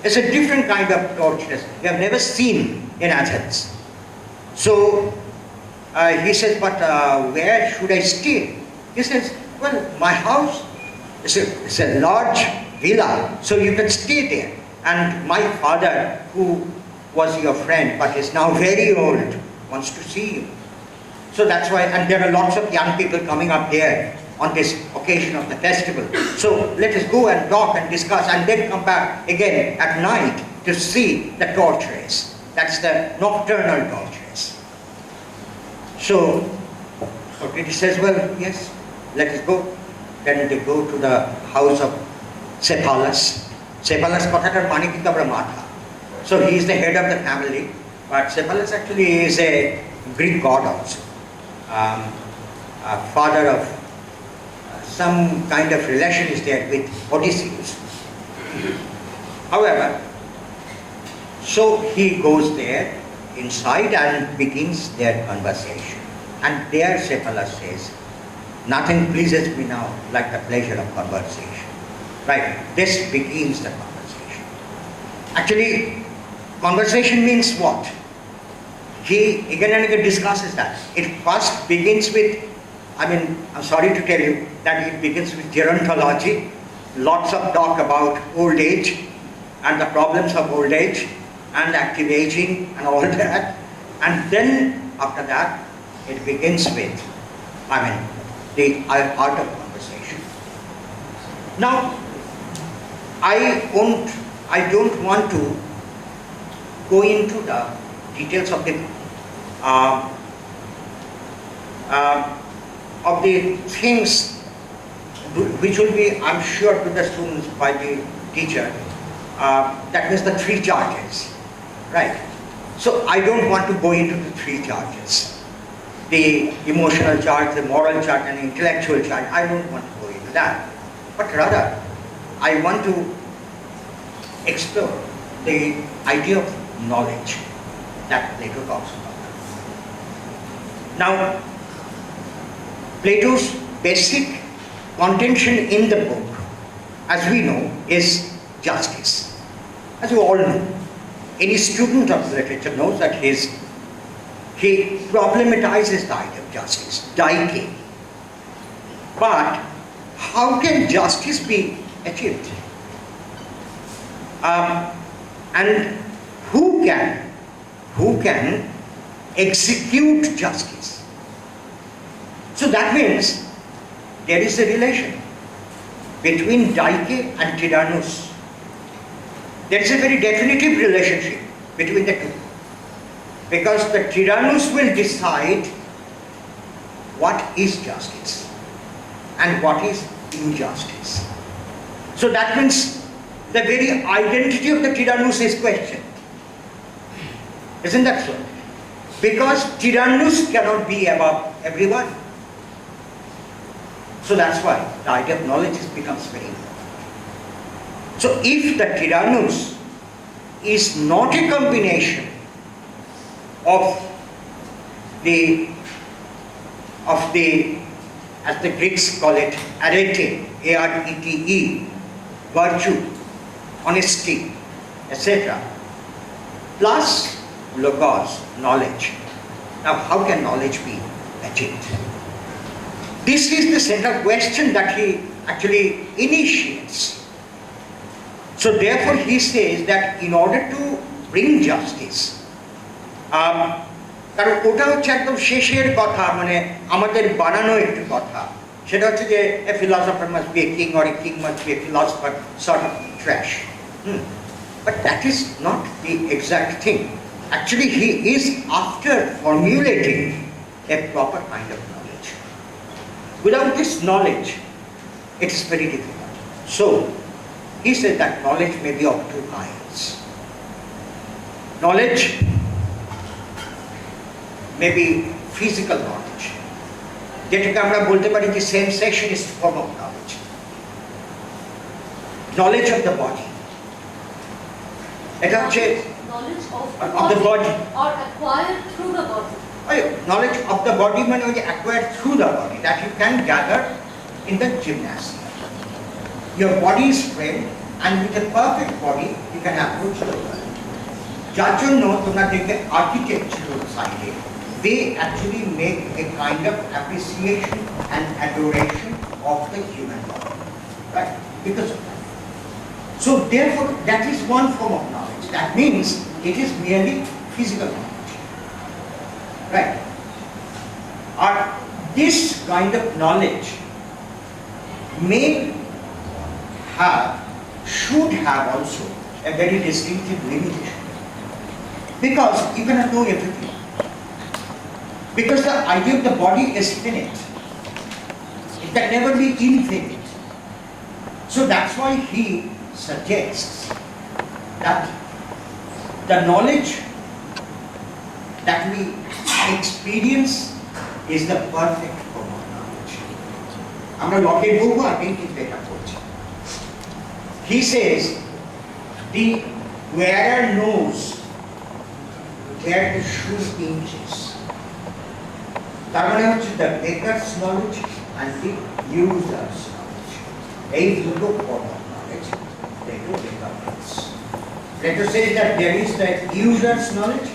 It's a different kind of torch race we have never seen in Athens. So he says, but where should I stay? He says, well, my house is a large villa, so you can stay there. And my father, who was your friend but is now very old, wants to see you. So that's why, and there are lots of young people coming up here on this occasion of the festival. So let us go and talk and discuss, and then come back again at night to see the torch race. That's the nocturnal torch race. So Socrates says, well, yes, let us go. Then they go to the house of Cephalus. Cephalus কথাটার মানে কিন্তু আমরা মাথা. So he is the head of the family, but Cephalus actually is a Greek god also, father of some kind of relation is there with Odysseus. However, so he goes there inside and begins their conversation. And there Cephalus says, nothing pleases me now like the pleasure of conversation. Right, this begins the conversation. Actually, conversation means what? He again and again discusses that. It first begins with, I'm sorry to tell you that it begins with gerontology, lots of talk about old age and the problems of old age and active aging and all that. And then after that, it begins with, the art of conversation. Now, I don't want to go into the details of the things which will be, I'm sure, to the students by the teacher. That means the three charges, right? So I don't want to go into the three charges. The emotional charge, the moral charge, and the intellectual charge. I don't want to go into that. But rather, I want to explore the idea of knowledge that Plato talks about. Now, Plato's basic contention in the book, as we know, is justice. As you all know, any student of literature knows that he problematizes the idea of justice, Dike. But how can justice be achieved? And who can execute justice? So that means there is a relation between Dike and Tyrannus. There is a very definitive relationship between the two. Because the Tyrannus will decide what is justice and what is injustice. So that means the very identity of the Tyrannus is questioned. Isn't that so? Because Tyrannus cannot be above everyone. So that's why the idea of knowledge becomes very important. So if the Tyrannus is not a combination of the, as the Greeks call it, arete, A-R-E-T-E, virtue, honesty, etc., plus logos, knowledge. Now, how can knowledge be achieved? This is the central question that he actually initiates. So therefore he says that in order to bring justice, কারণ ওটা হচ্ছে একদম শেষের কথা, মানে আমাদের বানানো একটু কথা, সেটা হচ্ছে যে a philosopher must be a king or a king must be a philosopher, sort of trash. But that is not the exact thing. Actually, he is after formulating a proper kind of knowledge. Without this knowledge, it is very difficult. So, he said that knowledge may be of two kinds. Knowledge may be physical knowledge. যেটাকে আমরা বলতে পারি যে sensationist form of knowledge. Knowledge of the body. এটা হচ্ছে
knowledge
of the body.
or acquired through the body.
Knowledge of the body মানে ওই যে acquired through the body, that you can gather in the gymnasium. Your body is framed, and with a perfect body you can approach the world. যার জন্য তোমরা দেখবে architectural side, they actually make a kind of appreciation and adoration of the human body, right? Because of that. So therefore, that is one form of knowledge. That means it is merely physical knowledge, right? Or this kind of knowledge may have, should have also a very distinctive limitation. Because you cannot know everything. Because the idea of the body is finite. It can never be infinite. So that's why he suggests that the knowledge that we experience is the perfect form of knowledge. আমরা লকের বলবো, I think it's better করছি. He says the wearer knows where the shoe pinches. তার মানে হচ্ছে the maker's knowledge and the user's knowledge. এই দুটো form of knowledge, they do difference. Let us say that there is the user's knowledge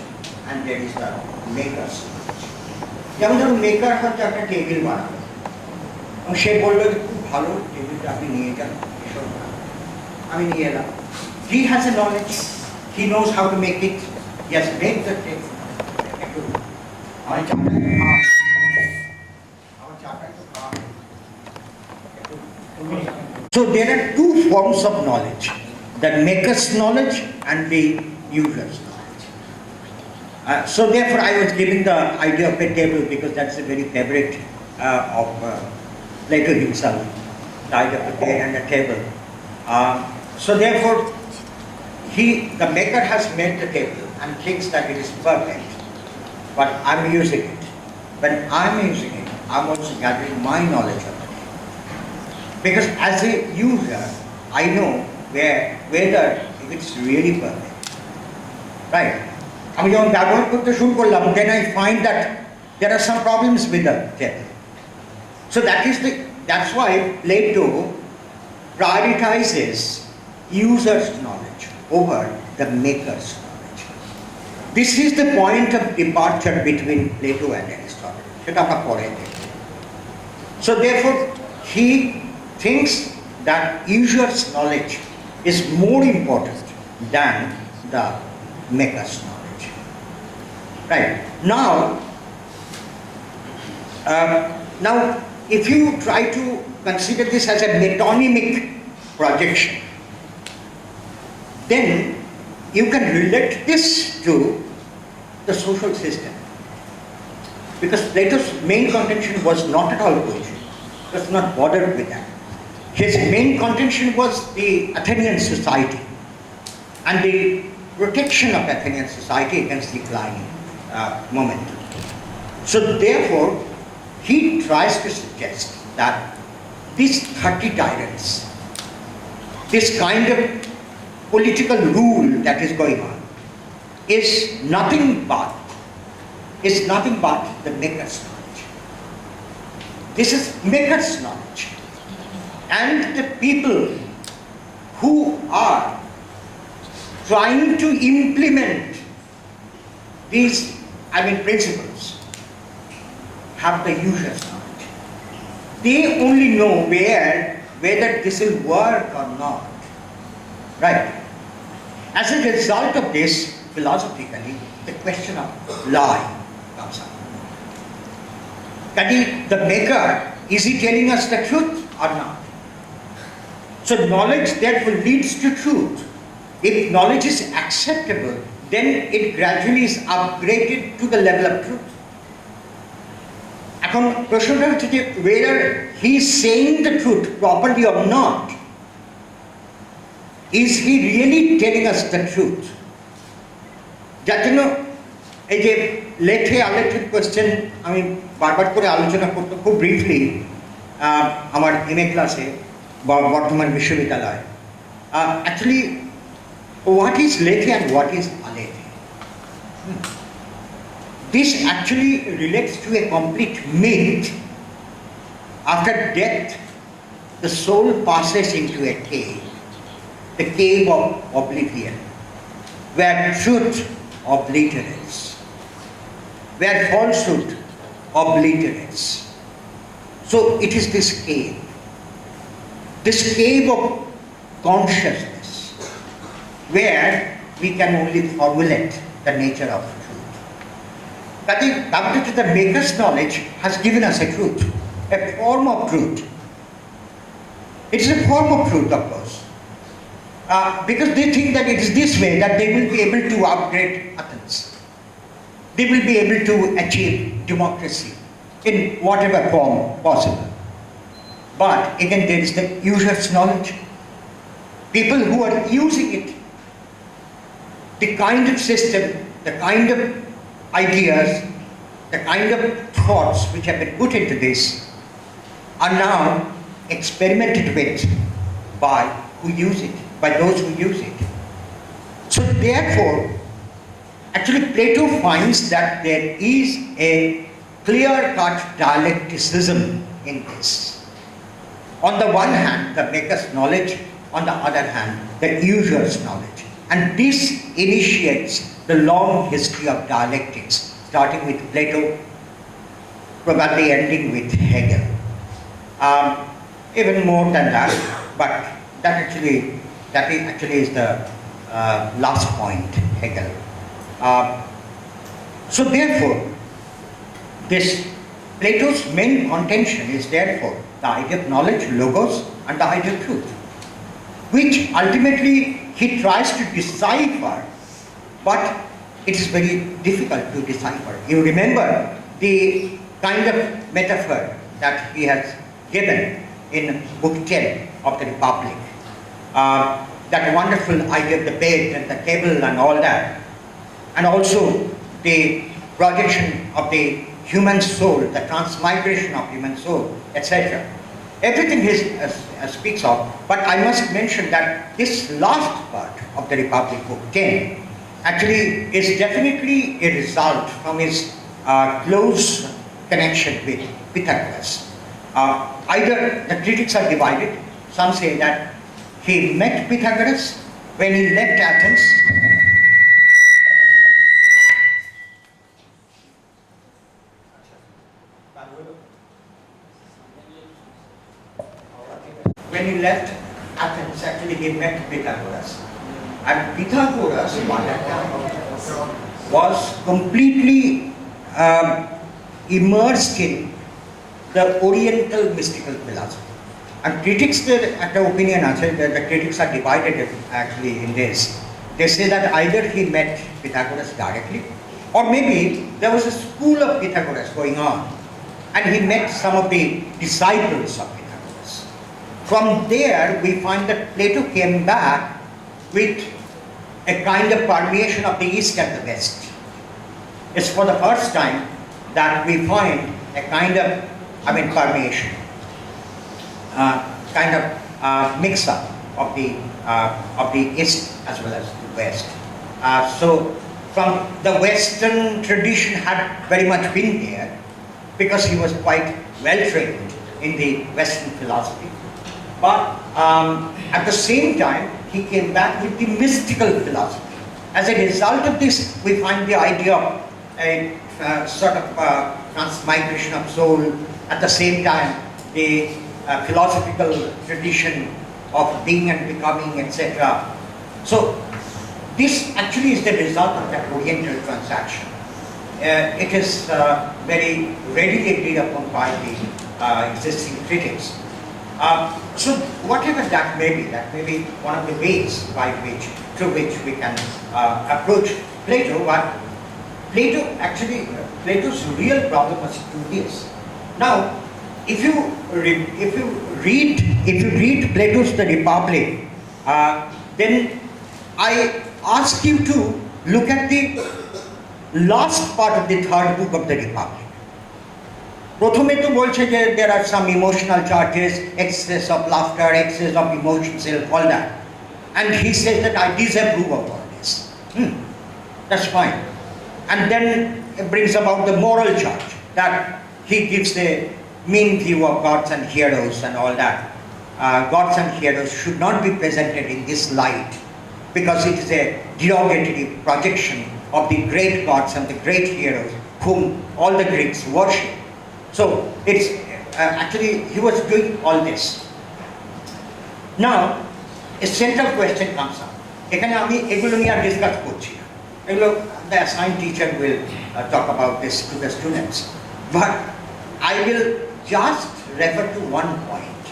and there is the maker's knowledge. যেমন ধরুন maker হচ্ছে একটা table বানাবে, এবং সে বললো যে খুব ভালো টেবিলটা আপনি নিয়ে যান, এসব না, আমি নিয়ে এলাম. He has a knowledge, he knows how to make it, he has made the table. So there are two forms of knowledge, the maker's knowledge and the user's knowledge. So therefore I was giving the idea of a table because that's a very favorite of Plato himself, the idea of a day and a table. So therefore the maker has made the table and thinks that it is perfect, but I'm using it. When I'm using it, I'm also gathering my knowledge of it. Because as a user, I know whether if it's really perfect. Right? আমি যখন ব্যবহার করতে শুরু করলাম, then I find that there are some problems with the table. So that's why Plato prioritizes user's knowledge over the maker's knowledge. This is the point of departure between Plato and Aristotle. সেটা আমরা পরে দেখব। So therefore, he thinks that user's knowledge is more important than the maker's knowledge. Right. Now, if you try to consider this as a metonymic projection, then you can relate this to the social system. Because Plato's main contention was not at all poetry. He was not bothered with that. His main contention was the Athenian society and the protection of Athenian society against declining momentum. So therefore, he tries to suggest that these 30 tyrants, this kind of political rule that is going on, is nothing but the maker's knowledge. This is maker's knowledge. And the people who are trying to implement these, principles, have the user's knowledge. They only know whether this will work or not. Right? As a result of this, philosophically, the question of lie comes up. The maker, is he telling us the truth or not? So knowledge therefore leads to truth. If knowledge is acceptable, then it gradually is upgraded to the level of truth. এখন প্রশ্নটা হচ্ছে যে whether he is saying the truth properly or not, is he really telling us the truth? যার জন্য এই যে লেথে আলেথের question আমি বারবার করে আলোচনা করতে খুব ব্রিফলি আমার এমএ ক্লাসে বর্ধমান বিশ্ববিদ্যালয়। Actually what is লেথে and what is আলেথে? This actually relates to a complete myth. After death, the soul passes into a cave, the cave of oblivion, where truth obliterates, where falsehood obliterates. So it is this cave of consciousness, where we can only formulate the nature of truth. That the maker's knowledge has given us a truth, a form of truth. It is a form of truth, of course. Because they think that it is this way that they will be able to upgrade Athens. They will be able to achieve democracy in whatever form possible. But again, there is the user's knowledge. People who are using it, the kind of system, the kind of ideas, the kind of thoughts which have been put into this are now experimented with by those who use it. So therefore, actually Plato finds that there is a clear-cut dialecticism in this. On the one hand, the maker's knowledge, on the other hand, the user's knowledge. And this initiates the long history of dialectics, starting with Plato, probably ending with Hegel. Even more than that, but that actually is the last point, Hegel. So therefore, this Plato's main contention is therefore the idea of knowledge, logos, and the idea of truth, which ultimately he tries to decipher, but it is very difficult to decipher. You remember the kind of metaphor that he has given in Book 10 of the Republic. That wonderful idea of the bed and the table and all that. And also the projection of the human soul, the transmigration of human soul, etc. Everything he speaks of, but I must mention that this last part of the Republic, Book 10, actually is definitely a result from his close connection with Pythagoras. Either the critics are divided, some say that he met Pythagoras when he left Athens. when he left Athens, actually he met Pythagoras. And Pythagoras, by that time, was completely immersed in the Oriental mystical philosophy. And critics, at the opinion, the critics are divided actually in this. They say that either he met Pythagoras directly, or maybe there was a school of Pythagoras going on, and he met some of the disciples of Pythagoras. From there, we find that Plato came back with a kind of permeation of the East and the West. It's for the first time that we find a kind of, permeation, mix-up of the East as well as the West. So from the Western tradition had very much been there because he was quite well trained in the Western philosophy. But at the same time, he came back with the mystical philosophy. As a result of this, we find the idea of a sort of transmigration of soul, at the same time the philosophical tradition of being and becoming, etc. So this actually is the result of that Oriental transaction. It is very readily agreed upon by the existing critics. So whatever that may be one of the ways through which we can approach Plato. But Plato's real problem was to do this. Now, if you read Plato's The Republic, then I ask you to look at the last part of the third book of the Republic. প্রথমে তো বলছে যে there are some emotional charges, excess of laughter, excess of emotions, all that. And he says that I disapprove of all this. That's fine. And then it brings about the moral charge, that he gives a mean view of gods and heroes and all that. Gods and heroes should not be presented in this light because it is a derogatory projection of the great gods and the great heroes whom all the Greeks worship. So it's actually he was doing all this. Now a central question comes up. এখানে আমি এগুলো নিয়ে are discuss করছি না। এগুলো the assigned teacher will talk about this to the students. But I will just refer to one point.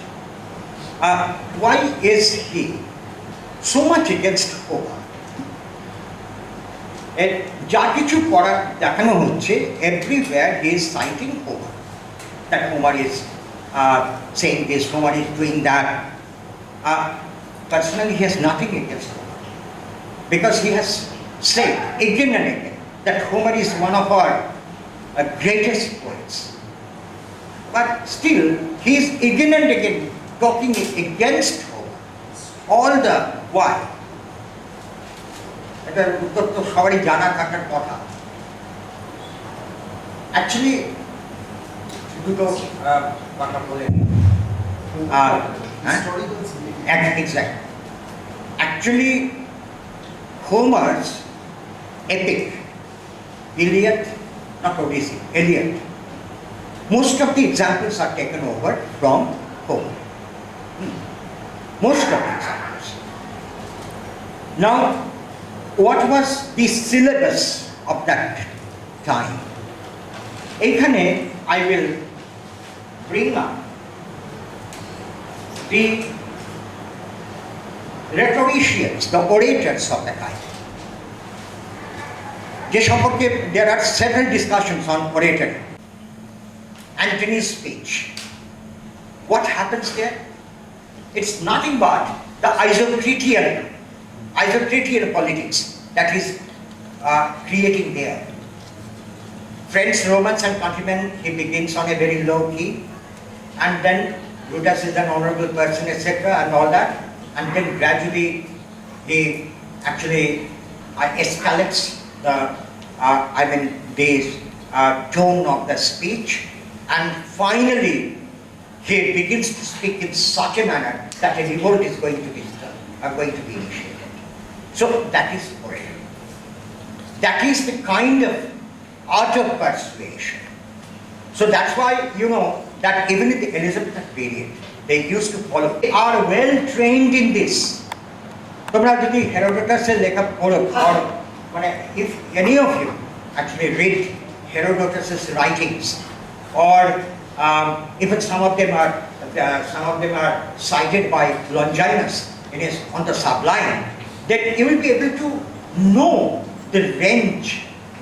Why is he so much against Homer? যা কিছু পড়া দেখানো হচ্ছে, everywhere he is citing Homer. That Homer is saying this, Homer is doing that. Personally, he has nothing against Homer, because he has said again and again that Homer is one of our greatest poets. But still, he is again and again talking against Homer. All the while. এটার উত্তর তো সবারই জানা থাকার কথা। Actually, দুটো কথা বলে exactly. Actually, Homer's epic, Iliad, not Odyssey, Iliad, most of the examples are taken over from Homer. Most of the examples. Now, what was the syllabus of that time? এখানে I will bring up the rhetoricians, the orators of the time. যে সম্পর্কে there are several discussions on oratory. Antony's speech. What happens there? It's nothing but the Isocratian politics that is creating there. Friends, Romans and countrymen, he begins on a very low key, and then Brutus is an honorable person, etc., and all that, and then gradually he actually escalates the tone of the speech, and finally he begins to speak in such a manner that a revolt is going to be initiated. So that is oratory. That is the kind of art of persuasion. So that's why you know that even in the Elizabethan period, they used to follow. They are well trained in this. তোমরা যদি হেরোডোটাসের লেখা পড়ো, মানে if any of you actually read Herodotus's writings, or even some of them are cited by Longinus in his On the Sublime, then you will be able to know the range,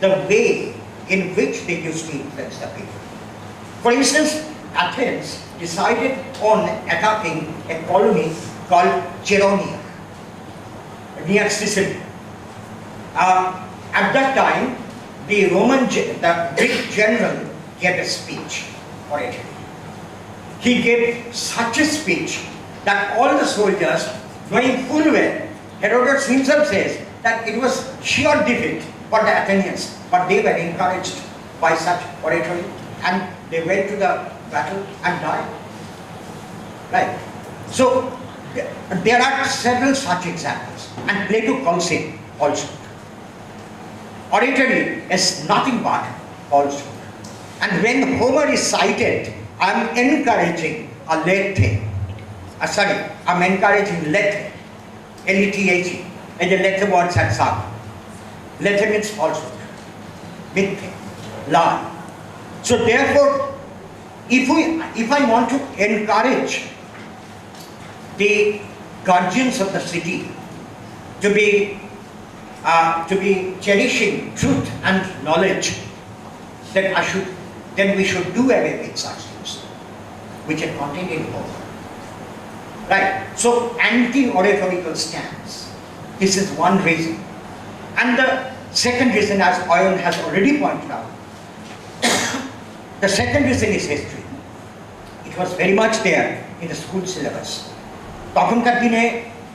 the way in which they used to influence the people. For instance, Athens decided on attacking a colony called Cheronia, near Sicily. At that time, the Greek general gave a speech for Italy. He gave such a speech that all the soldiers, knowing full well, Herodotus himself says that it was sheer defeat for the Athenians, but they were encouraged by such oratory, and they went to the battle and died. Right? So, there are several such examples, and Plato calls it also. Oratory is nothing but falsehood. And when Homer is cited, I'm encouraging lethe, L-E-T-H-E, and the lethe words had sung. Lethe means falsehood, mythe, lie. So therefore, if I want to encourage the guardians of the city to be cherishing truth and knowledge, then we should do away with such things which are contained in Homer. Right? So anti-oratorical stance. This is one reason. And the second reason, as Oyon has already pointed out, the second reason is history. It was very much there in the school syllabus. তখনকার দিনে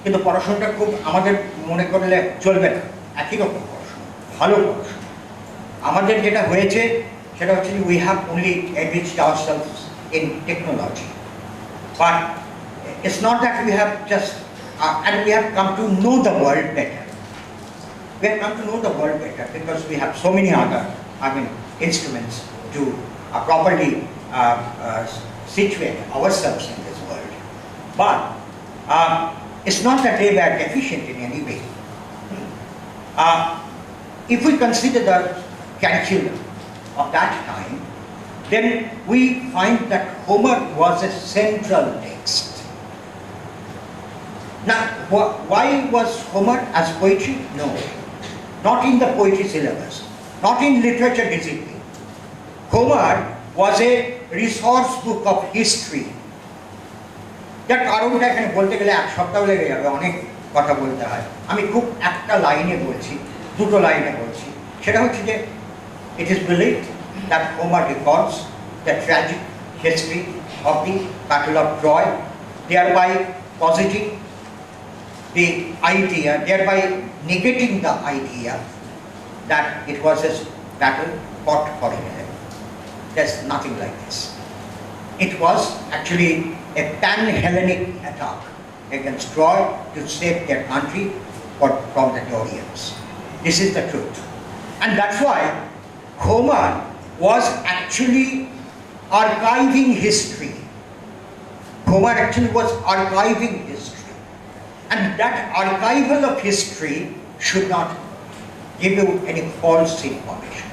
কিন্তু পড়াশোনাটা খুব আমাদের মনে করলে চলবে না, একই রকম পড়াশোনা, ভালো পড়াশোনা। আমাদের যেটা হয়েছে সেটা হচ্ছে we have only enriched ourselves in technology, but it's not that we have just and we have come to know the world better. We have come to know the world better because we have so many other instruments to properly situate ourselves in this world. But it's not that they were deficient in any way. If we consider the curriculum of that time, then we find that Homer was a central text. Now, why was Homer as poetry? No, not in the poetry syllabus, not in literature discipline. Homer was a resource book of history. যার কারণটা এখানে বলতে গেলে এক সপ্তাহ লেগে যাবে, অনেক কথা বলতে হয়। আমি খুব একটা লাইনে বলছি, দুটো লাইনে বলছি। সেটা হচ্ছে যে it is believed that Homer records the tragic history of the Battle of Troy, thereby positing the idea, thereby negating the idea that it was a battle fought for Helen. There's nothing like this. It was actually a pan-Hellenic attack against Troy to save their country from the Dorians. This is the truth. And that's why Homer was actually archiving history. Homer actually was archiving history. And that archival of history should not give you any false information.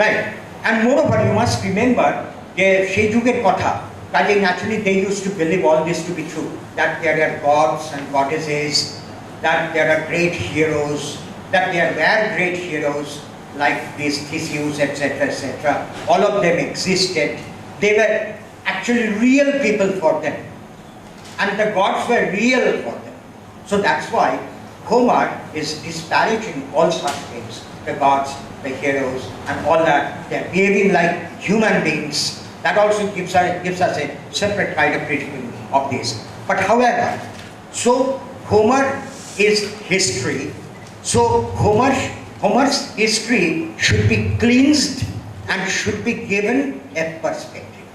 Right? And moreover, you must remember সেই যুগের কথা, কাজেই naturally they used to believe all this to be true, that there are gods and goddesses, that there are great heroes, that there were great heroes like these Theseus, etc., etc. All of them existed. They were actually real people for them, and the gods were real for them. So that's why Homer is disparaging all such things, the gods, the heroes, and all that. They're behaving like human beings. That also gives us a separate kind of criticism of this. But however, so Homer is history. So Homer's history should be cleansed and should be given a perspective.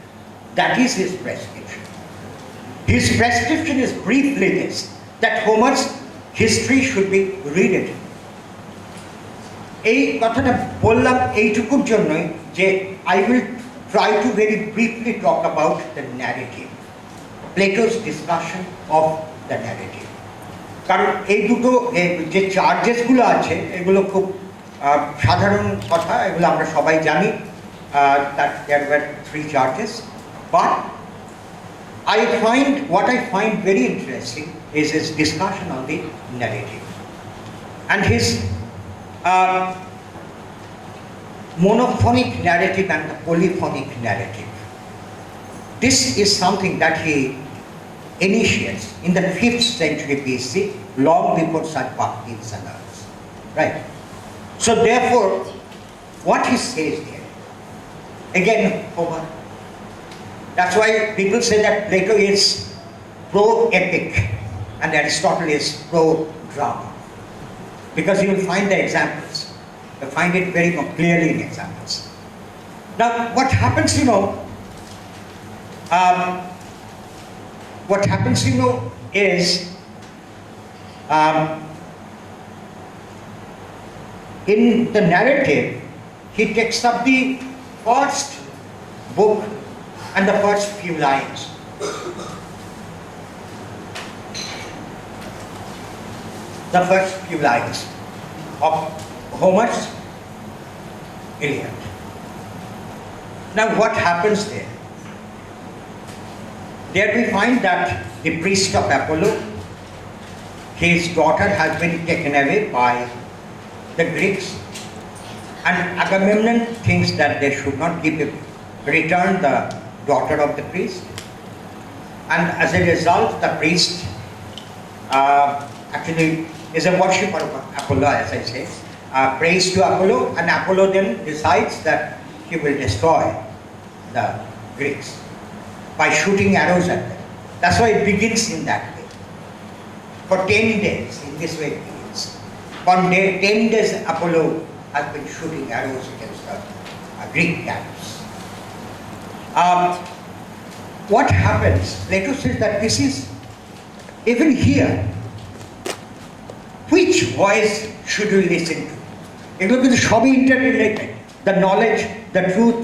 That is his prescription. His prescription is briefly this, that Homer's history should be rewritten. এই কথাটা বললাম এইটুকুর জন্যই যে I will try to very briefly talk about the narrative. Plato's discussion of the narrative. কারণ এই দুটো যে চার্জেসগুলো আছে এগুলো খুব সাধারণ কথা, এগুলো আমরা সবাই জানি, that there were 3 charges. But what I find very interesting is his discussion on the narrative and his monophonic narrative and the polyphonic narrative. This is something that he initiates in the 5th century BC, long before such bhaktis and others. Right? So therefore, what he says there, again, Homer. That's why people say that Plato is pro-epic and Aristotle is pro-drama. Because you will find the examples. You find it very clearly in examples. Now, what happens, is in the narrative, he takes up the first book and the first few lines. The first few lines of Homer's Iliad. Now what happens there? There we find that the priest of Apollo, his daughter has been taken away by the Greeks, and Agamemnon thinks that they should not return the daughter of the priest, and as a result the priest actually is a worshipper of Apollo, as I say, prays to Apollo, and Apollo then decides that he will destroy the Greeks by shooting arrows at them. That's why it begins in that way. For 10 days, in this way it begins. For 10 days Apollo has been shooting arrows against the Greek camps. What happens? Plato says that this is, even here, which voice should we listen to? এগুলো কিন্তু সবই interrelated. The knowledge, the truth.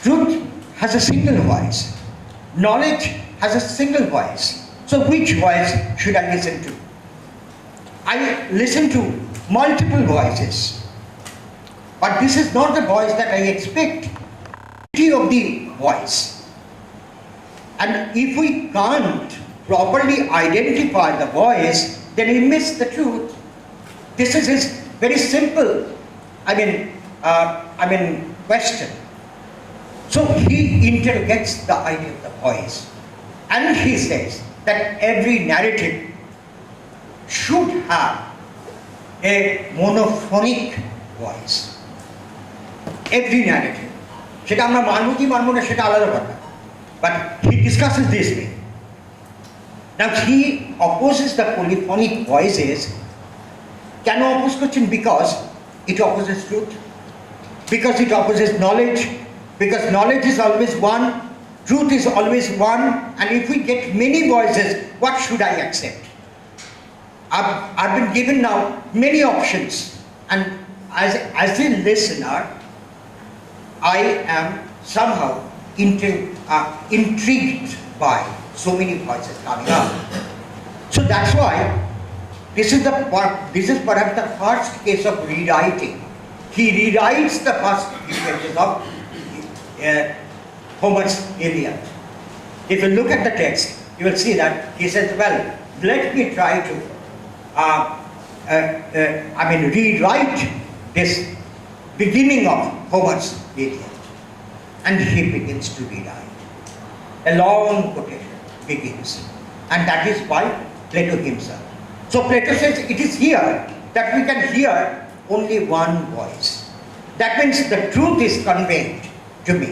Truth has a single voice. Knowledge has a single voice. So which voice should I listen to? I listen to multiple voices. But this is not the voice that I expect. Of the voice. And if we can't properly identify the voice, then we miss the truth. This is his very simple, question. So he interrogates the idea of the voice, and he says that every narrative should have a monophonic voice. Every narrative. সেটা আমরা মানব কি মানব না সেটা আলাদা কথা, but he discusses this way. Now he opposes the polyphonic voices. কেন oppose করছেন? Because it opposes truth, because it opposes knowledge, because knowledge is always one, truth is always one, and if we get many voices, what should I accept? I've been given now many options, and as a listener, I am somehow intrigued by so many voices coming up. So that's why this is perhaps the first case of rewriting. He rewrites the first few pages of Homer's Iliad. If you look at the text, you will see that he says, well, let me try to rewrite this beginning of Homer's Iliad. And he begins to rewrite. A long quotation begins. And that is by Plato himself. So Plato says it is here that we can hear only one voice. That means the truth is conveyed to me.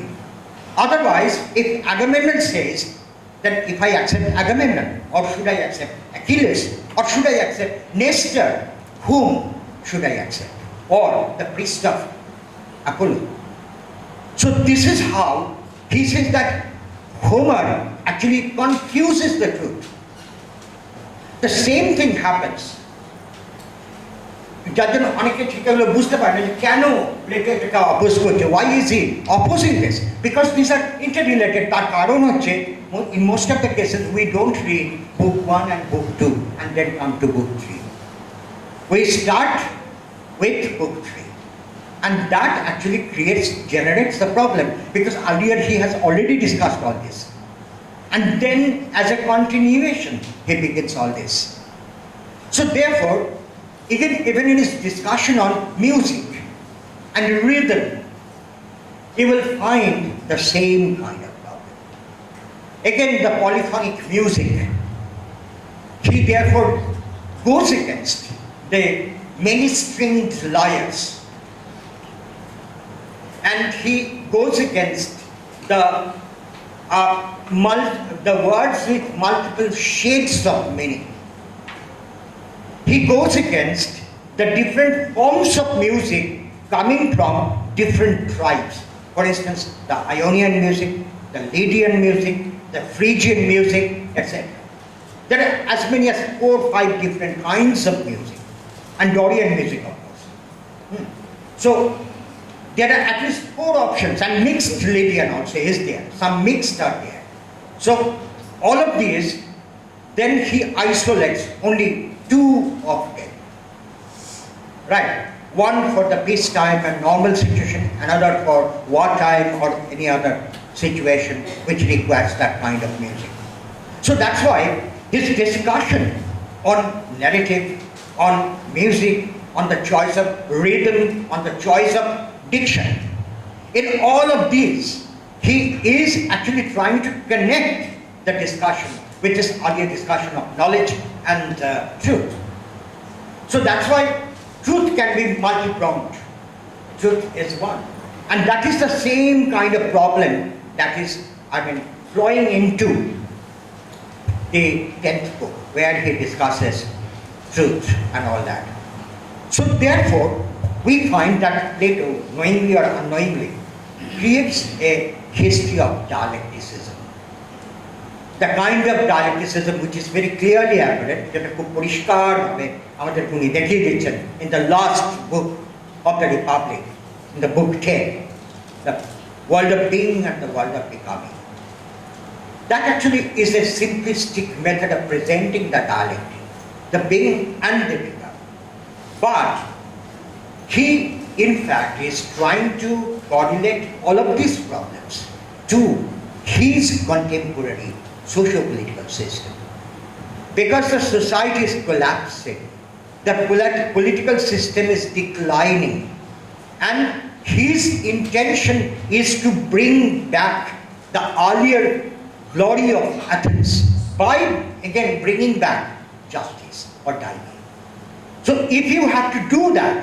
Otherwise, if Agamemnon says that if I accept Agamemnon, or should I accept Achilles, or should I accept Nestor, whom should I accept? Or the priest of Apollo. So this is how he says that Homer actually confuses the truth. The same thing happens যার জন্য অনেকে ঠিক এগুলো বুঝতে পারে না যে কেন প্লেটো এটাকে অপোজ করছে, why is he opposing this, because this are interrelated. তার কারণ হচ্ছে in most of the cases we don't read book 1 and book 2 and then come to book 3. We start with book 3, and that actually generates the problem, because earlier he has already discussed all this, and then as a continuation he begins all this. So therefore, even in his discussion on music and rhythm, you will find the same kind of problem. Again, the polyphonic music, he therefore goes against the many-stringed lyres, and he goes against the words with multiple shades of meaning. He goes against the different forms of music coming from different tribes. For instance, the Ionian music, the Lydian music, the Phrygian music, etc. There are as many as 4 or 5 different kinds of music, and Dorian music, of course. So there are at least 4 options, and mixed Lydian also is there. Some mixed are there. So all of these, then he isolates only 2 of them. Right? One for the peacetime and normal situation, another for wartime or any other situation which requires that kind of music. So that's why his discussion on narrative, on music, on the choice of rhythm, on the choice of diction, in all of these, he is actually trying to connect the discussion with this earlier discussion of knowledge and truth. So that's why truth can be multi-pronged. Truth is one. And that is the same kind of problem that is, flowing into the 10th book, where he discusses truth and all that. So therefore, we find that Plato, knowingly or unknowingly, creates a history of dialecticism. The kind of dialecticism which is very clearly apparent, যেটা খুব পরিষ্কারভাবে আমাদের উনি দেখিয়ে দিচ্ছেন in the last book of the Republic, in the book 10, the world of being and the world of becoming. That actually is a simplistic method of presenting the dialectic, the being and the becoming. But he, in fact, is trying to correlate all of these problems to his contemporary socio-political system. Because the society is collapsing, the political system is declining, and his intention is to bring back the earlier glory of Athens by, again, bringing back justice or dialogue. So if you have to do that,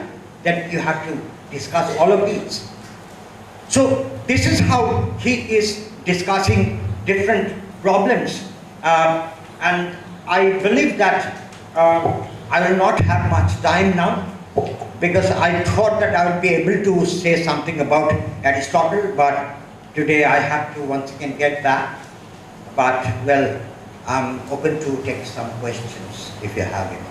then you have to discuss all of these. So this is how he is discussing different problems, and I believe that I will not have much time now, because I thought that I would be able to say something about Aristotle, but today I have to once again get back. But well, I'm open to take some questions if you have any.